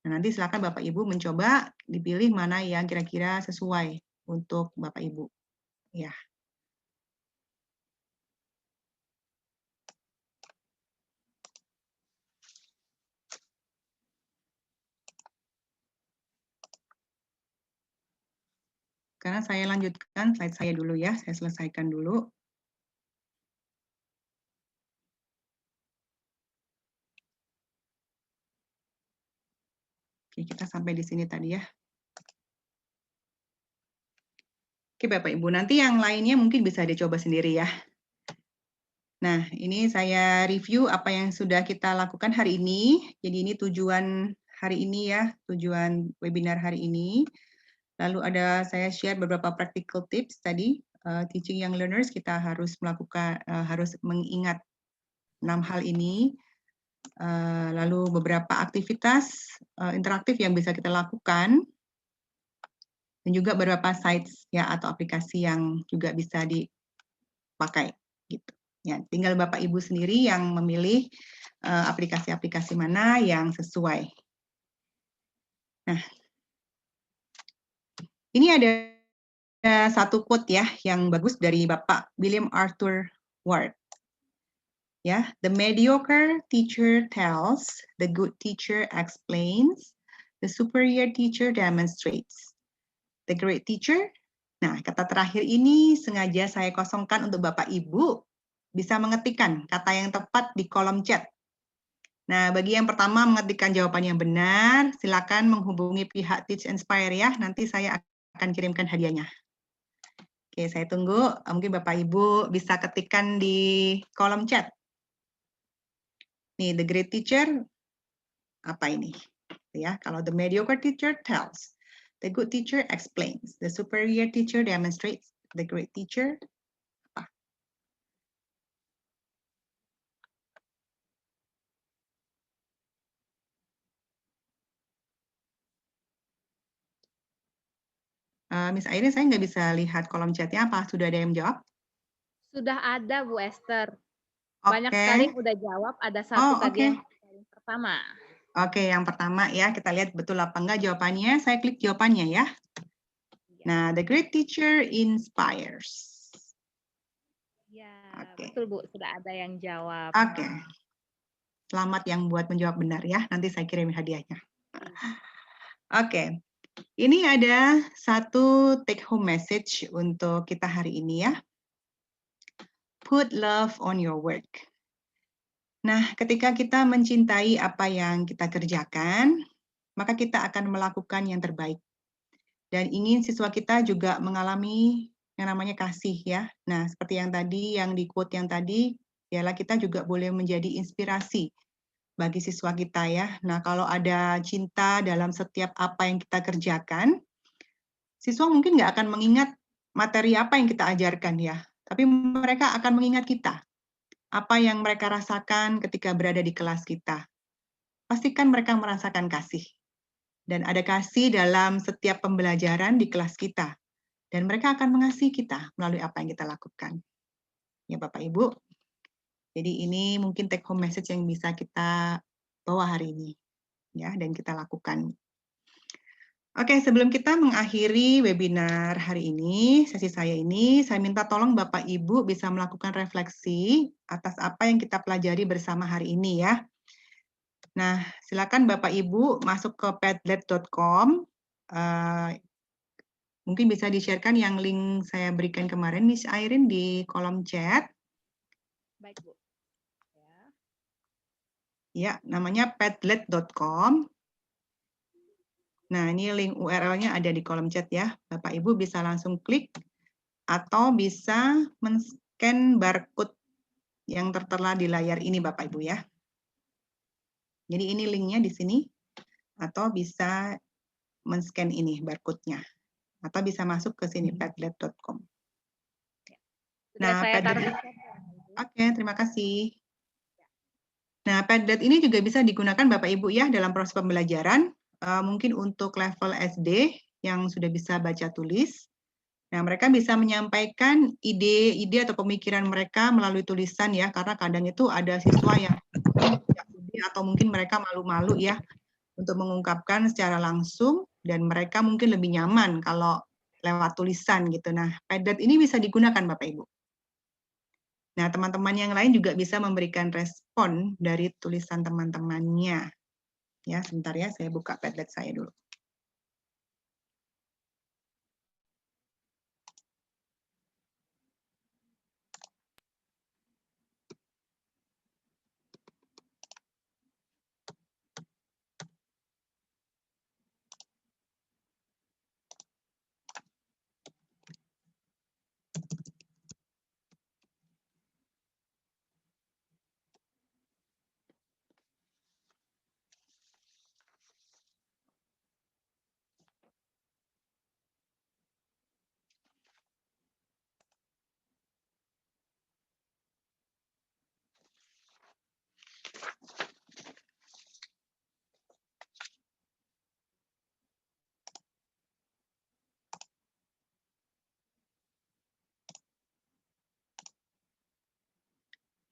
Nah, nanti silakan Bapak Ibu mencoba dipilih mana yang kira-kira sesuai untuk Bapak Ibu. Ya. Sekarang saya lanjutkan slide saya dulu ya, saya selesaikan dulu. Oke, kita sampai di sini tadi ya. Oke Bapak Ibu, nanti yang lainnya mungkin bisa dicoba sendiri ya. Nah, ini saya review apa yang sudah kita lakukan hari ini. Jadi ini tujuan hari ini ya, tujuan webinar hari ini. Lalu ada saya share beberapa practical tips tadi teaching young learners, kita harus mengingat 6 hal ini. Lalu beberapa aktivitas interaktif yang bisa kita lakukan, dan juga beberapa sites ya atau aplikasi yang juga bisa dipakai gitu. Ya, tinggal Bapak Ibu sendiri yang memilih aplikasi-aplikasi mana yang sesuai. Nah, ini ada satu quote ya yang bagus dari Bapak William Arthur Ward. Ya, the mediocre teacher tells, the good teacher explains, the superior teacher demonstrates. The great teacher. Nah, kata terakhir ini sengaja saya kosongkan untuk Bapak Ibu bisa mengetikkan kata yang tepat di kolom chat. Nah, bagi yang pertama mengetikkan jawaban yang benar, silakan menghubungi pihak Teach Inspire ya. Nanti saya akan kirimkan hadiahnya. Oke, saya tunggu. Mungkin Bapak Ibu bisa ketikkan di kolom chat. Nih, the great teacher, apa ini? Ya, kalau the mediocre teacher tells. The good teacher explains. The superior teacher demonstrates. The great teacher apa? Miss Airin, saya nggak bisa lihat kolom chatnya. Apa sudah ada yang jawab? Sudah ada Bu Esther. Banyak Oke. sekali yang udah jawab. Ada Oh, satu tadi oke. yang paling pertama. Oke, yang pertama ya, kita lihat betul apa enggak jawabannya. Saya klik jawabannya ya. Nah, the great teacher inspires. Ya, Oke. betul Bu. Sudah ada yang jawab. Oke. Selamat yang buat menjawab benar ya. Nanti saya kirim hadiahnya. Oke. Ini ada satu take home message untuk kita hari ini ya. Put love on your work. Nah, ketika kita mencintai apa yang kita kerjakan, maka kita akan melakukan yang terbaik. Dan ingin siswa kita juga mengalami yang namanya kasih ya. Nah, seperti yang tadi, yang di quote yang tadi, ialah kita juga boleh menjadi inspirasi bagi siswa kita ya. Nah, kalau ada cinta dalam setiap apa yang kita kerjakan, siswa mungkin nggak akan mengingat materi apa yang kita ajarkan ya, tapi mereka akan mengingat kita. Apa yang mereka rasakan ketika berada di kelas kita. Pastikan mereka merasakan kasih. Dan ada kasih dalam setiap pembelajaran di kelas kita. Dan mereka akan mengasihi kita melalui apa yang kita lakukan. Ya Bapak Ibu. Jadi ini mungkin take home message yang bisa kita bawa hari ini. Ya, dan kita lakukan. Oke, sebelum kita mengakhiri webinar hari ini, sesi saya ini, saya minta tolong Bapak Ibu bisa melakukan refleksi atas apa yang kita pelajari bersama hari ini ya. Nah, silakan Bapak Ibu masuk ke padlet.com. Mungkin bisa di-sharekan yang link saya berikan kemarin, Miss Airin, di kolom chat. Baik, Bu. Ya, namanya padlet.com. Nah, ini link URL-nya ada di kolom chat ya. Bapak Ibu bisa langsung klik atau bisa men-scan barcode yang tertera di layar ini Bapak Ibu ya. Jadi ini linknya di sini, atau bisa men-scan ini barcode-nya, atau bisa masuk ke sini padlet.com. Nah, saya taruh di Oke, terima kasih. Nah, Padlet ini juga bisa digunakan Bapak Ibu ya dalam proses pembelajaran, mungkin untuk level SD yang sudah bisa baca tulis. Nah, mereka bisa menyampaikan ide-ide atau pemikiran mereka melalui tulisan ya, karena kadang itu ada siswa yang tidak pede atau mungkin mereka malu-malu ya untuk mengungkapkan secara langsung, dan mereka mungkin lebih nyaman kalau lewat tulisan gitu. Nah, Padlet ini bisa digunakan Bapak Ibu. Nah, teman-teman yang lain juga bisa memberikan respon dari tulisan teman-temannya. Ya, sebentar ya, saya buka Padlet saya dulu.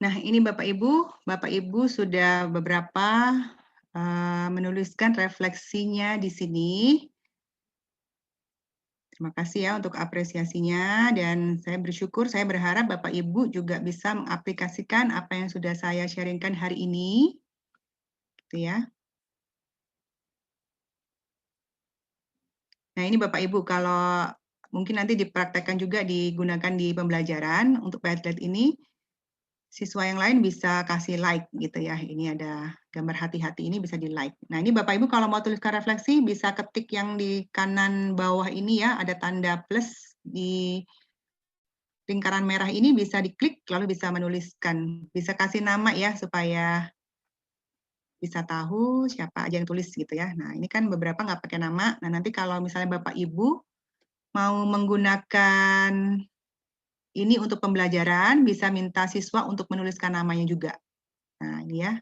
Nah, ini Bapak Ibu sudah beberapa menuliskan refleksinya di sini. Terima kasih ya untuk apresiasinya, dan saya bersyukur, saya berharap Bapak Ibu juga bisa mengaplikasikan apa yang sudah saya sharingkan hari ini. Gitu ya. Nah, ini Bapak Ibu, kalau mungkin nanti dipraktekkan juga digunakan di pembelajaran untuk Padlet ini, siswa yang lain bisa kasih like gitu ya. Ini ada gambar hati-hati, ini bisa di like. Nah, ini Bapak Ibu kalau mau tuliskan refleksi bisa ketik yang di kanan bawah ini ya, ada tanda plus di lingkaran merah ini, bisa diklik lalu bisa menuliskan. Bisa kasih nama ya supaya bisa tahu siapa aja yang tulis gitu ya. Nah, ini kan beberapa nggak pakai nama. Nah, nanti kalau misalnya Bapak Ibu mau menggunakan ini untuk pembelajaran, bisa minta siswa untuk menuliskan namanya juga. Nah, ini ya,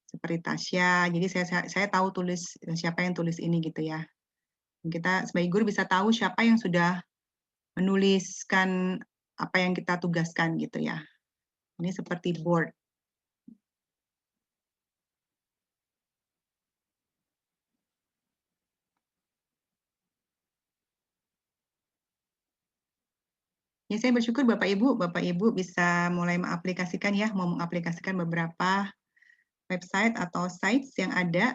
seperti Tasya. Jadi saya tahu tulis siapa yang tulis ini gitu ya. Kita sebagai guru bisa tahu siapa yang sudah menuliskan apa yang kita tugaskan gitu ya. Ini seperti board. Ya, saya bersyukur Bapak Ibu bisa mulai mengaplikasikan ya, mau mengaplikasikan beberapa website atau sites yang ada,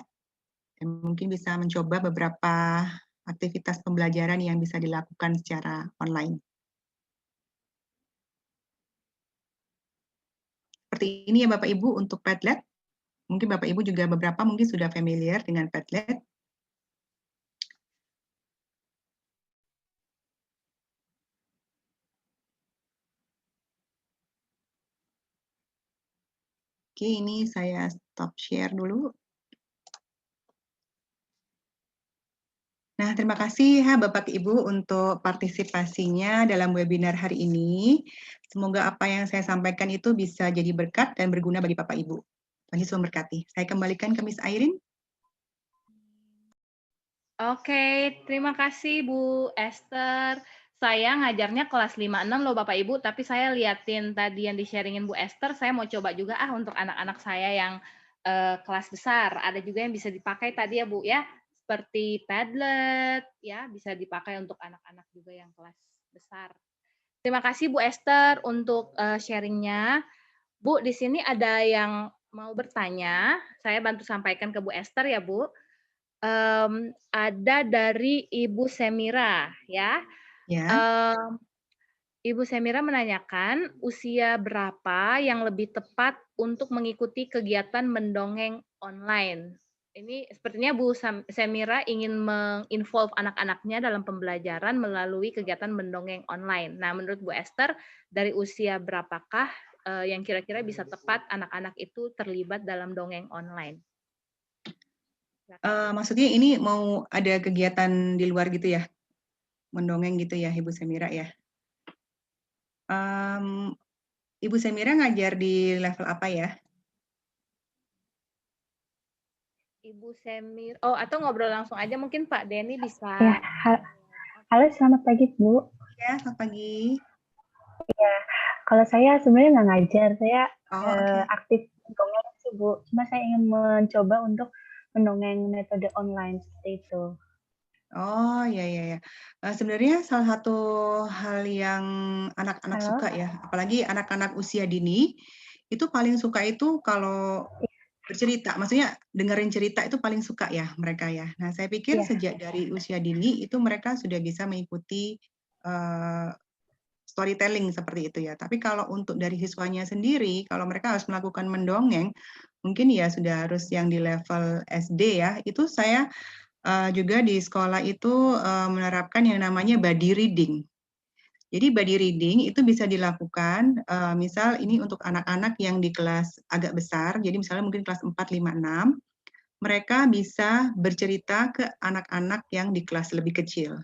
dan mungkin bisa mencoba beberapa aktivitas pembelajaran yang bisa dilakukan secara online. Seperti ini ya Bapak Ibu untuk Padlet. Mungkin Bapak Ibu juga beberapa mungkin sudah familiar dengan Padlet. Oke, ini saya stop share dulu. Nah, terima kasih ya Bapak Ibu untuk partisipasinya dalam webinar hari ini. Semoga apa yang saya sampaikan itu bisa jadi berkat dan berguna bagi Bapak Ibu. Tuhan Yesus memberkati. Saya kembalikan ke Miss Airin. Oke, terima kasih Bu Esther. Saya ngajarnya kelas 5-6 loh Bapak Ibu, tapi saya liatin tadi yang di-sharingin Bu Esther, saya mau coba juga untuk anak-anak saya yang kelas besar. Ada juga yang bisa dipakai tadi ya Bu ya, seperti Padlet ya, bisa dipakai untuk anak-anak juga yang kelas besar. Terima kasih Bu Esther untuk sharingnya. Bu, di sini ada yang mau bertanya, saya bantu sampaikan ke Bu Esther ya Bu. Ada dari Ibu Semira ya. Ya. Ibu Semira menanyakan usia berapa yang lebih tepat untuk mengikuti kegiatan mendongeng online. Ini sepertinya Bu Semira ingin menginvolve anak-anaknya dalam pembelajaran melalui kegiatan mendongeng online. Nah, menurut Bu Esther, dari usia berapakah yang kira-kira bisa tepat anak-anak itu terlibat dalam dongeng online? Maksudnya ini mau ada kegiatan di luar gitu ya? Mendongeng gitu ya Ibu Semira ya? Ibu Semira ngajar di level apa ya? Ibu Semir, atau ngobrol langsung aja mungkin Pak Denny bisa. Ya, halo selamat pagi Bu. Ya, selamat pagi. Ya, kalau saya sebenarnya nggak ngajar, saya Okay. aktif mendongeng sih Bu. Cuma saya ingin mencoba untuk mendongeng metode online seperti itu. Oh, ya. Sebenarnya salah satu hal yang anak-anak suka ya, apalagi anak-anak usia dini, itu paling suka itu kalau bercerita, maksudnya dengerin cerita itu paling suka ya mereka ya. Nah, saya pikir sejak dari usia dini itu mereka sudah bisa mengikuti storytelling seperti itu ya. Tapi kalau untuk dari siswanya sendiri, kalau mereka harus melakukan mendongeng, mungkin ya sudah harus yang di level SD ya. Itu saya juga di sekolah itu menerapkan yang namanya buddy reading. Jadi buddy reading itu bisa dilakukan, misal ini untuk anak-anak yang di kelas agak besar, jadi misalnya mungkin kelas 4, 5, 6, mereka bisa bercerita ke anak-anak yang di kelas lebih kecil.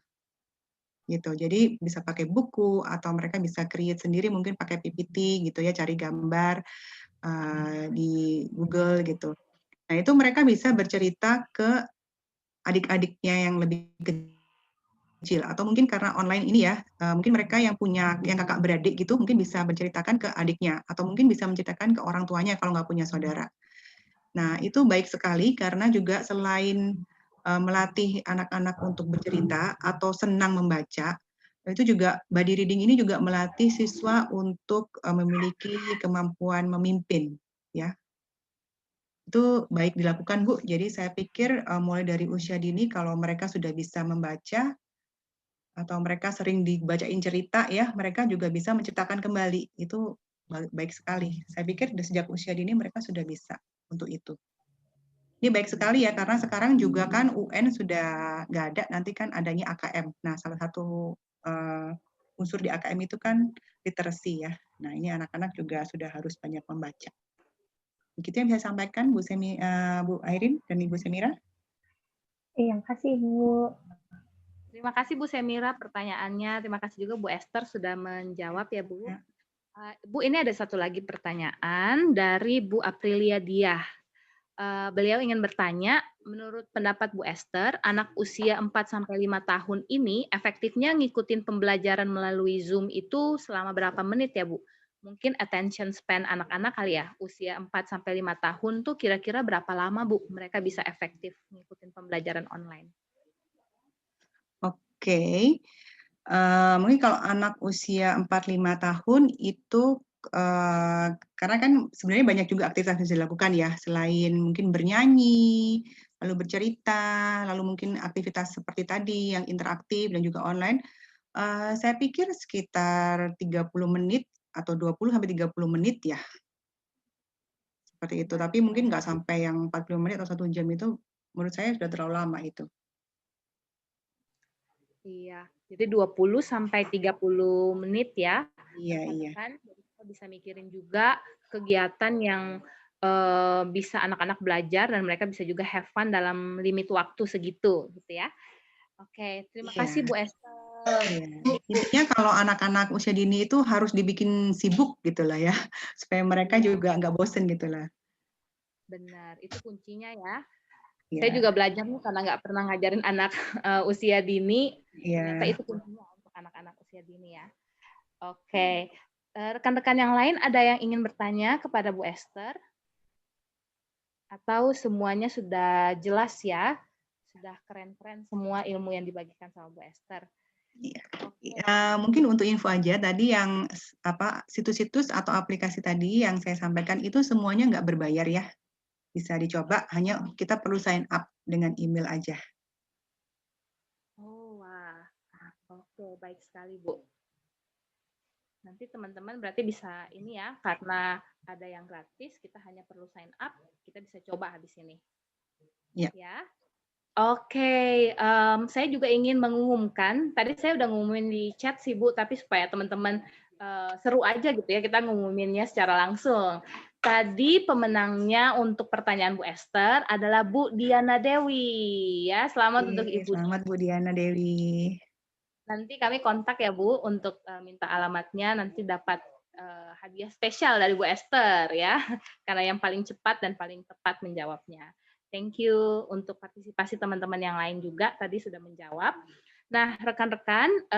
Gitu. Jadi bisa pakai buku atau mereka bisa create sendiri mungkin pakai PPT gitu ya, cari gambar di Google gitu. Nah, itu mereka bisa bercerita ke adik-adiknya yang lebih kecil, atau mungkin karena online ini ya, mungkin mereka yang kakak beradik gitu, mungkin bisa menceritakan ke adiknya, atau mungkin bisa menceritakan ke orang tuanya kalau nggak punya saudara. Nah, itu baik sekali karena juga selain melatih anak-anak untuk bercerita atau senang membaca, itu juga body reading ini juga melatih siswa untuk memiliki kemampuan memimpin, ya. Itu baik dilakukan, Bu. Jadi saya pikir mulai dari usia dini kalau mereka sudah bisa membaca atau mereka sering dibacain cerita ya, mereka juga bisa menceritakan kembali. Itu baik sekali. Saya pikir sejak usia dini mereka sudah bisa untuk itu. Ini baik sekali ya, karena sekarang juga kan UN sudah nggak ada, nanti kan adanya AKM. Nah, salah satu unsur di AKM itu kan literasi ya. Nah, ini anak-anak juga sudah harus banyak membaca. Begitu yang bisa sampaikan Bu Airin dan Ibu Semira. Iya, makasih Bu. Terima kasih Bu Semira pertanyaannya. Terima kasih juga Bu Esther sudah menjawab ya Bu. Ya. Bu, ini ada satu lagi pertanyaan dari Bu Aprilia Diah. Beliau ingin bertanya, menurut pendapat Bu Esther, anak usia 4-5 tahun ini efektifnya ngikutin pembelajaran melalui Zoom itu selama berapa menit ya Bu? Mungkin attention span anak-anak kali ya, usia 4-5 tahun tuh kira-kira berapa lama Bu mereka bisa efektif ngikutin pembelajaran online? Oke. Mungkin kalau anak usia 4-5 tahun itu karena kan sebenarnya banyak juga aktivitas yang bisa dilakukan ya, selain mungkin bernyanyi, lalu bercerita, lalu mungkin aktivitas seperti tadi yang interaktif dan juga online. Saya pikir sekitar 30 menit atau 20 sampai 30 menit ya. Seperti itu. Tapi mungkin nggak sampai yang 40 menit atau 1 jam itu menurut saya sudah terlalu lama itu. Iya, jadi 20 sampai 30 menit ya. Iya. Kan kita bisa mikirin juga kegiatan yang bisa anak-anak belajar dan mereka bisa juga have fun dalam limit waktu segitu gitu ya. Oke, terima kasih Bu Esther. Iya. Intinya kalau anak-anak usia dini itu harus dibikin sibuk gitu lah ya, supaya mereka juga nggak bosen gitu lah. Benar, itu kuncinya ya. Iya. Saya juga belajar nih karena nggak pernah ngajarin anak usia dini. Iya. Ternyata itu kuncinya untuk anak-anak usia dini ya. Oke, rekan-rekan yang lain ada yang ingin bertanya kepada Bu Esther? Atau semuanya sudah jelas ya? Sudah keren-keren semua ilmu yang dibagikan sama Bu Esther. Iya. Mungkin untuk info aja tadi yang situs-situs atau aplikasi tadi yang saya sampaikan itu semuanya nggak berbayar ya. Bisa dicoba, hanya kita perlu sign up dengan email aja. Oh, wah. Oke, baik sekali, Bu. Nanti teman-teman berarti bisa ini ya, karena ada yang gratis, kita hanya perlu sign up, kita bisa coba habis ini. Iya. Ya. Oke, saya juga ingin mengumumkan, tadi saya udah ngumumin di chat sih Bu, tapi supaya teman-teman seru aja gitu ya, kita ngumuminnya secara langsung. Tadi pemenangnya untuk pertanyaan Bu Esther adalah Bu Diana Dewi. Ya, selamat untuk Ibu. Selamat Bu Diana Dewi. Nanti kami kontak ya Bu untuk minta alamatnya, nanti dapat hadiah spesial dari Bu Esther ya, karena yang paling cepat dan paling tepat menjawabnya. Thank you untuk partisipasi teman-teman yang lain juga tadi sudah menjawab. Nah, rekan-rekan,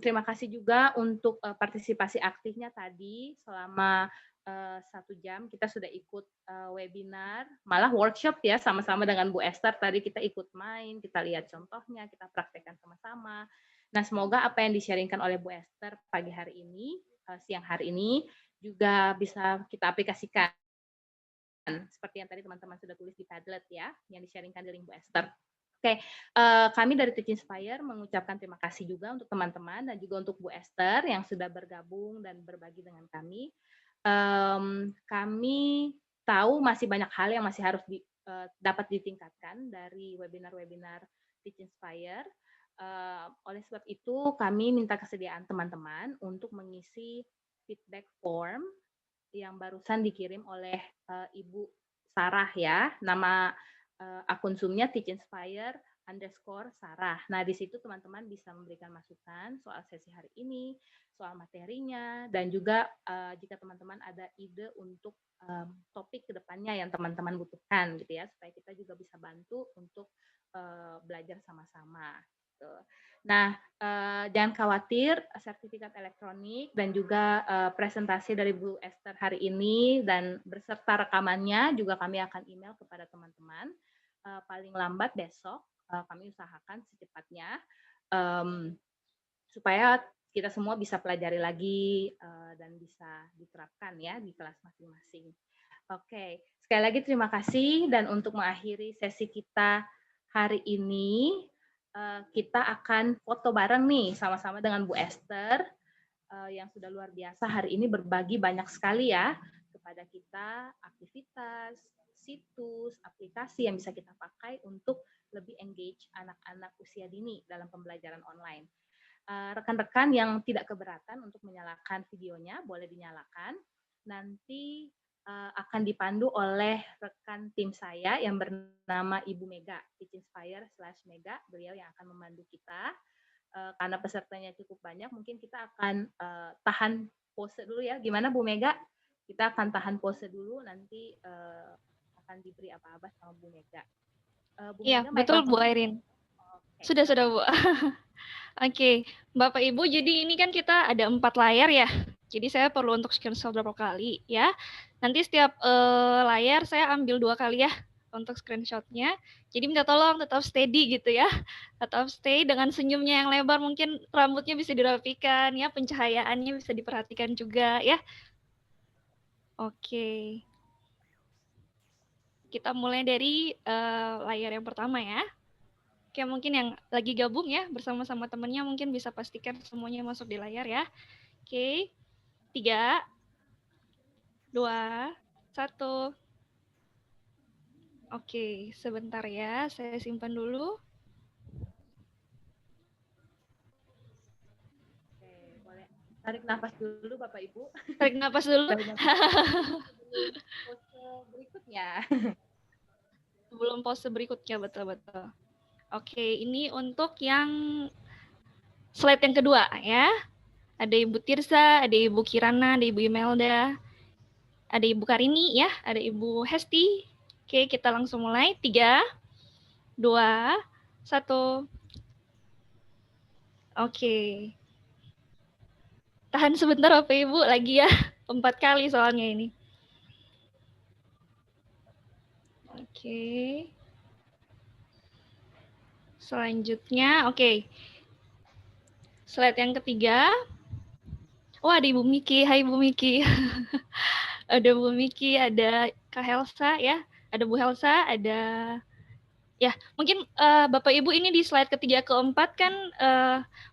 terima kasih juga untuk partisipasi aktifnya tadi selama 1 jam kita sudah ikut webinar, malah workshop ya sama-sama dengan Bu Esther. Tadi kita ikut main, kita lihat contohnya, kita praktekkan sama-sama. Nah, semoga apa yang di-sharingkan oleh Bu Esther pagi hari ini, siang hari ini, juga bisa kita aplikasikan. Seperti yang tadi teman-teman sudah tulis di Padlet ya, yang di-sharingkan di link Bu Esther. Oke, kami dari Teach Inspire mengucapkan terima kasih juga untuk teman-teman dan juga untuk Bu Esther yang sudah bergabung dan berbagi dengan kami. Kami tahu masih banyak hal yang masih harus dapat ditingkatkan dari webinar-webinar Teach Inspire. Oleh sebab itu, kami minta kesediaan teman-teman untuk mengisi feedback form yang barusan dikirim oleh Ibu Sarah ya. Nama akun Zoom-nya Teach Inspire _Sarah. Nah, di situ teman-teman bisa memberikan masukan soal sesi hari ini, soal materinya, dan juga jika teman-teman ada ide untuk topik kedepannya yang teman-teman butuhkan gitu ya, supaya kita juga bisa bantu untuk belajar sama-sama. gitu. Nah, jangan khawatir, sertifikat elektronik dan juga presentasi dari Bu Esther hari ini dan beserta rekamannya juga kami akan email kepada teman-teman. Paling lambat besok, kami usahakan secepatnya supaya kita semua bisa pelajari lagi dan bisa diterapkan ya di kelas masing-masing. Oke, sekali lagi terima kasih dan untuk mengakhiri sesi kita hari ini, kita akan foto bareng nih sama-sama dengan Bu Esther yang sudah luar biasa hari ini berbagi banyak sekali ya kepada kita aktivitas, situs, aplikasi yang bisa kita pakai untuk lebih engage anak-anak usia dini dalam pembelajaran online. Rekan-rekan yang tidak keberatan untuk menyalakan videonya, boleh dinyalakan. Nanti akan dipandu oleh rekan tim saya yang bernama Ibu Mega, Teachinspire/Mega, beliau yang akan memandu kita. Karena pesertanya cukup banyak, mungkin kita akan tahan pose dulu ya. Gimana Bu Mega? Kita akan tahan pose dulu, nanti akan diberi apa-apa sama Bu Mega. Bu Iya, Mega, betul Bu microphone. Airin. Oke. Sudah Bu. Oke, Bapak Ibu, jadi ini kan kita ada 4 layar ya. Jadi saya perlu untuk screenshot berapa kali ya. Nanti setiap layar saya ambil 2 kali ya untuk screenshotnya. Jadi minta tolong tetap steady gitu ya. Tetap stay dengan senyumnya yang lebar, mungkin rambutnya bisa dirapikan ya, pencahayaannya bisa diperhatikan juga ya. Oke. Kita mulai dari layar yang pertama ya. Oke, mungkin yang lagi gabung ya bersama-sama temannya mungkin bisa pastikan semuanya masuk di layar ya. Oke, 3, 2, 1. Oke, sebentar ya, saya simpan dulu. Oke, boleh tarik nafas dulu Bapak Ibu. Tarik nafas dulu. Pose berikutnya. Sebelum pose berikutnya, betul-betul. Oke, ini untuk yang slide yang kedua ya. Ada Ibu Tirza, ada Ibu Kirana, ada Ibu Imelda, ada Ibu Karini ya, ada Ibu Hesti. Oke, kita langsung mulai. 3, 2, 1. Oke. Tahan sebentar Bapak Ibu, lagi ya. 4 kali soalnya ini. Oke. Selanjutnya, oke. Slide yang ketiga. Oh, ada Ibu Miki. Hai Ibu Miki. Ada Bu Miki, ada Kak Helsa ya. Ada Bu Helsa, ada ya, mungkin Bapak Ibu ini di slide ketiga keempat kan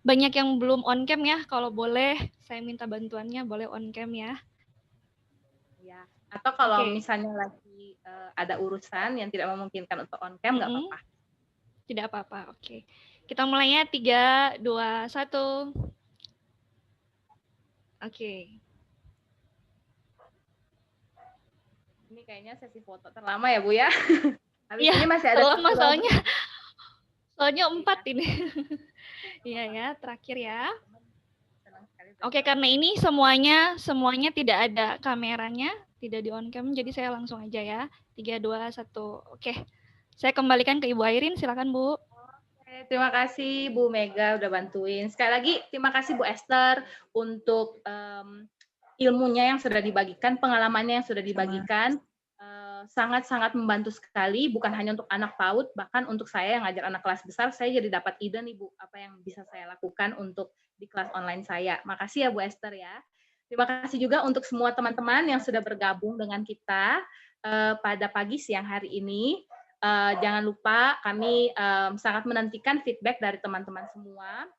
banyak yang belum on cam ya. Kalau boleh saya minta bantuannya, boleh on cam ya. Ya. Atau kalau misalnya lagi ada urusan yang tidak memungkinkan untuk on cam, nggak apa-apa. Tidak apa-apa, oke. Kita mulainya 3, 2, 1. Oke. Ini kayaknya sesi foto terlama ya Bu ya. Habis ya, ini masih ada terlama soalnya 4 ini. Iya ya, terakhir ya. Oke, karena ini semuanya tidak ada kameranya, tidak di on cam, jadi saya langsung aja ya. 3, 2, 1. Oke. Saya kembalikan ke Ibu Airin, silakan Bu. Oke, terima kasih Bu Mega udah bantuin. Sekali lagi terima kasih Bu Esther untuk ilmunya yang sudah dibagikan, pengalamannya yang sudah dibagikan. Sangat-sangat membantu sekali, bukan hanya untuk anak PAUD, bahkan untuk saya yang ngajar anak kelas besar, saya jadi dapat ide nih Bu, apa yang bisa saya lakukan untuk di kelas online saya. Makasih ya Bu Esther ya. Terima kasih juga untuk semua teman-teman yang sudah bergabung dengan kita pada pagi siang hari ini. Jangan lupa kami sangat menantikan feedback dari teman-teman semua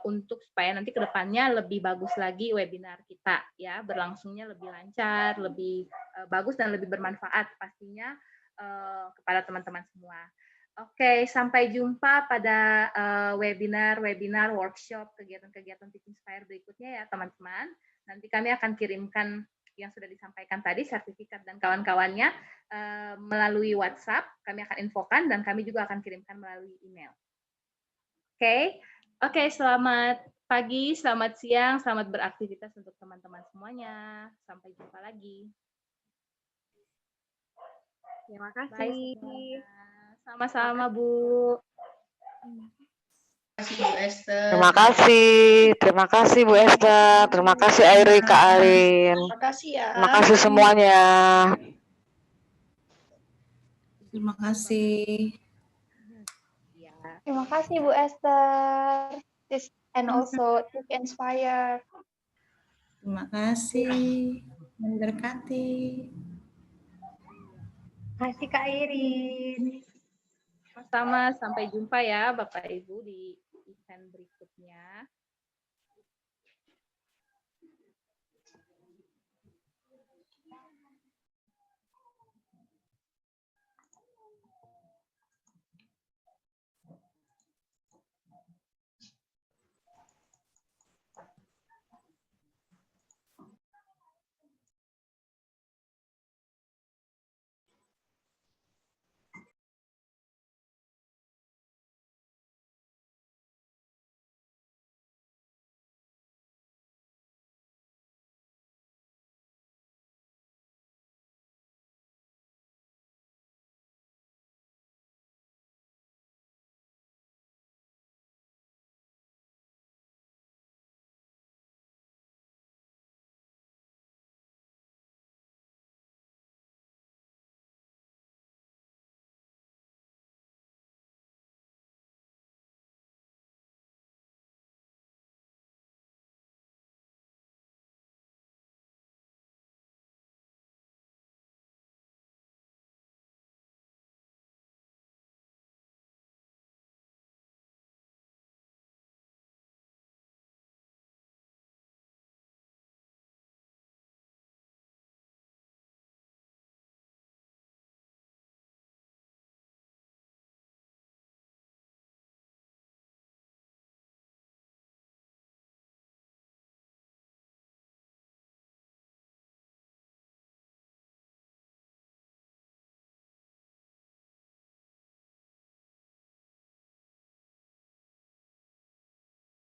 untuk supaya nanti ke depannya lebih bagus lagi webinar kita ya, berlangsungnya lebih lancar, lebih bagus dan lebih bermanfaat pastinya kepada teman-teman semua. Oke, sampai jumpa pada webinar, workshop, kegiatan-kegiatan Teachinspire berikutnya ya teman-teman. Nanti kami akan kirimkan yang sudah disampaikan tadi, sertifikat dan kawan-kawannya melalui WhatsApp, kami akan infokan dan kami juga akan kirimkan melalui email. Oke, selamat pagi, selamat siang, selamat beraktivitas untuk teman-teman semuanya. Sampai jumpa lagi. Terima kasih. Sama-sama Bu. Terima kasih Bu Esther, terima kasih Airi, Kak Arin, Terima kasih ya. terima kasih semuanya. Terima kasih. Ya. Terima kasih Bu Esther. And also to inspire. Terima kasih. Memberkati. Kasih Kak Irin. Sama, sampai jumpa ya Bapak Ibu di event berikutnya.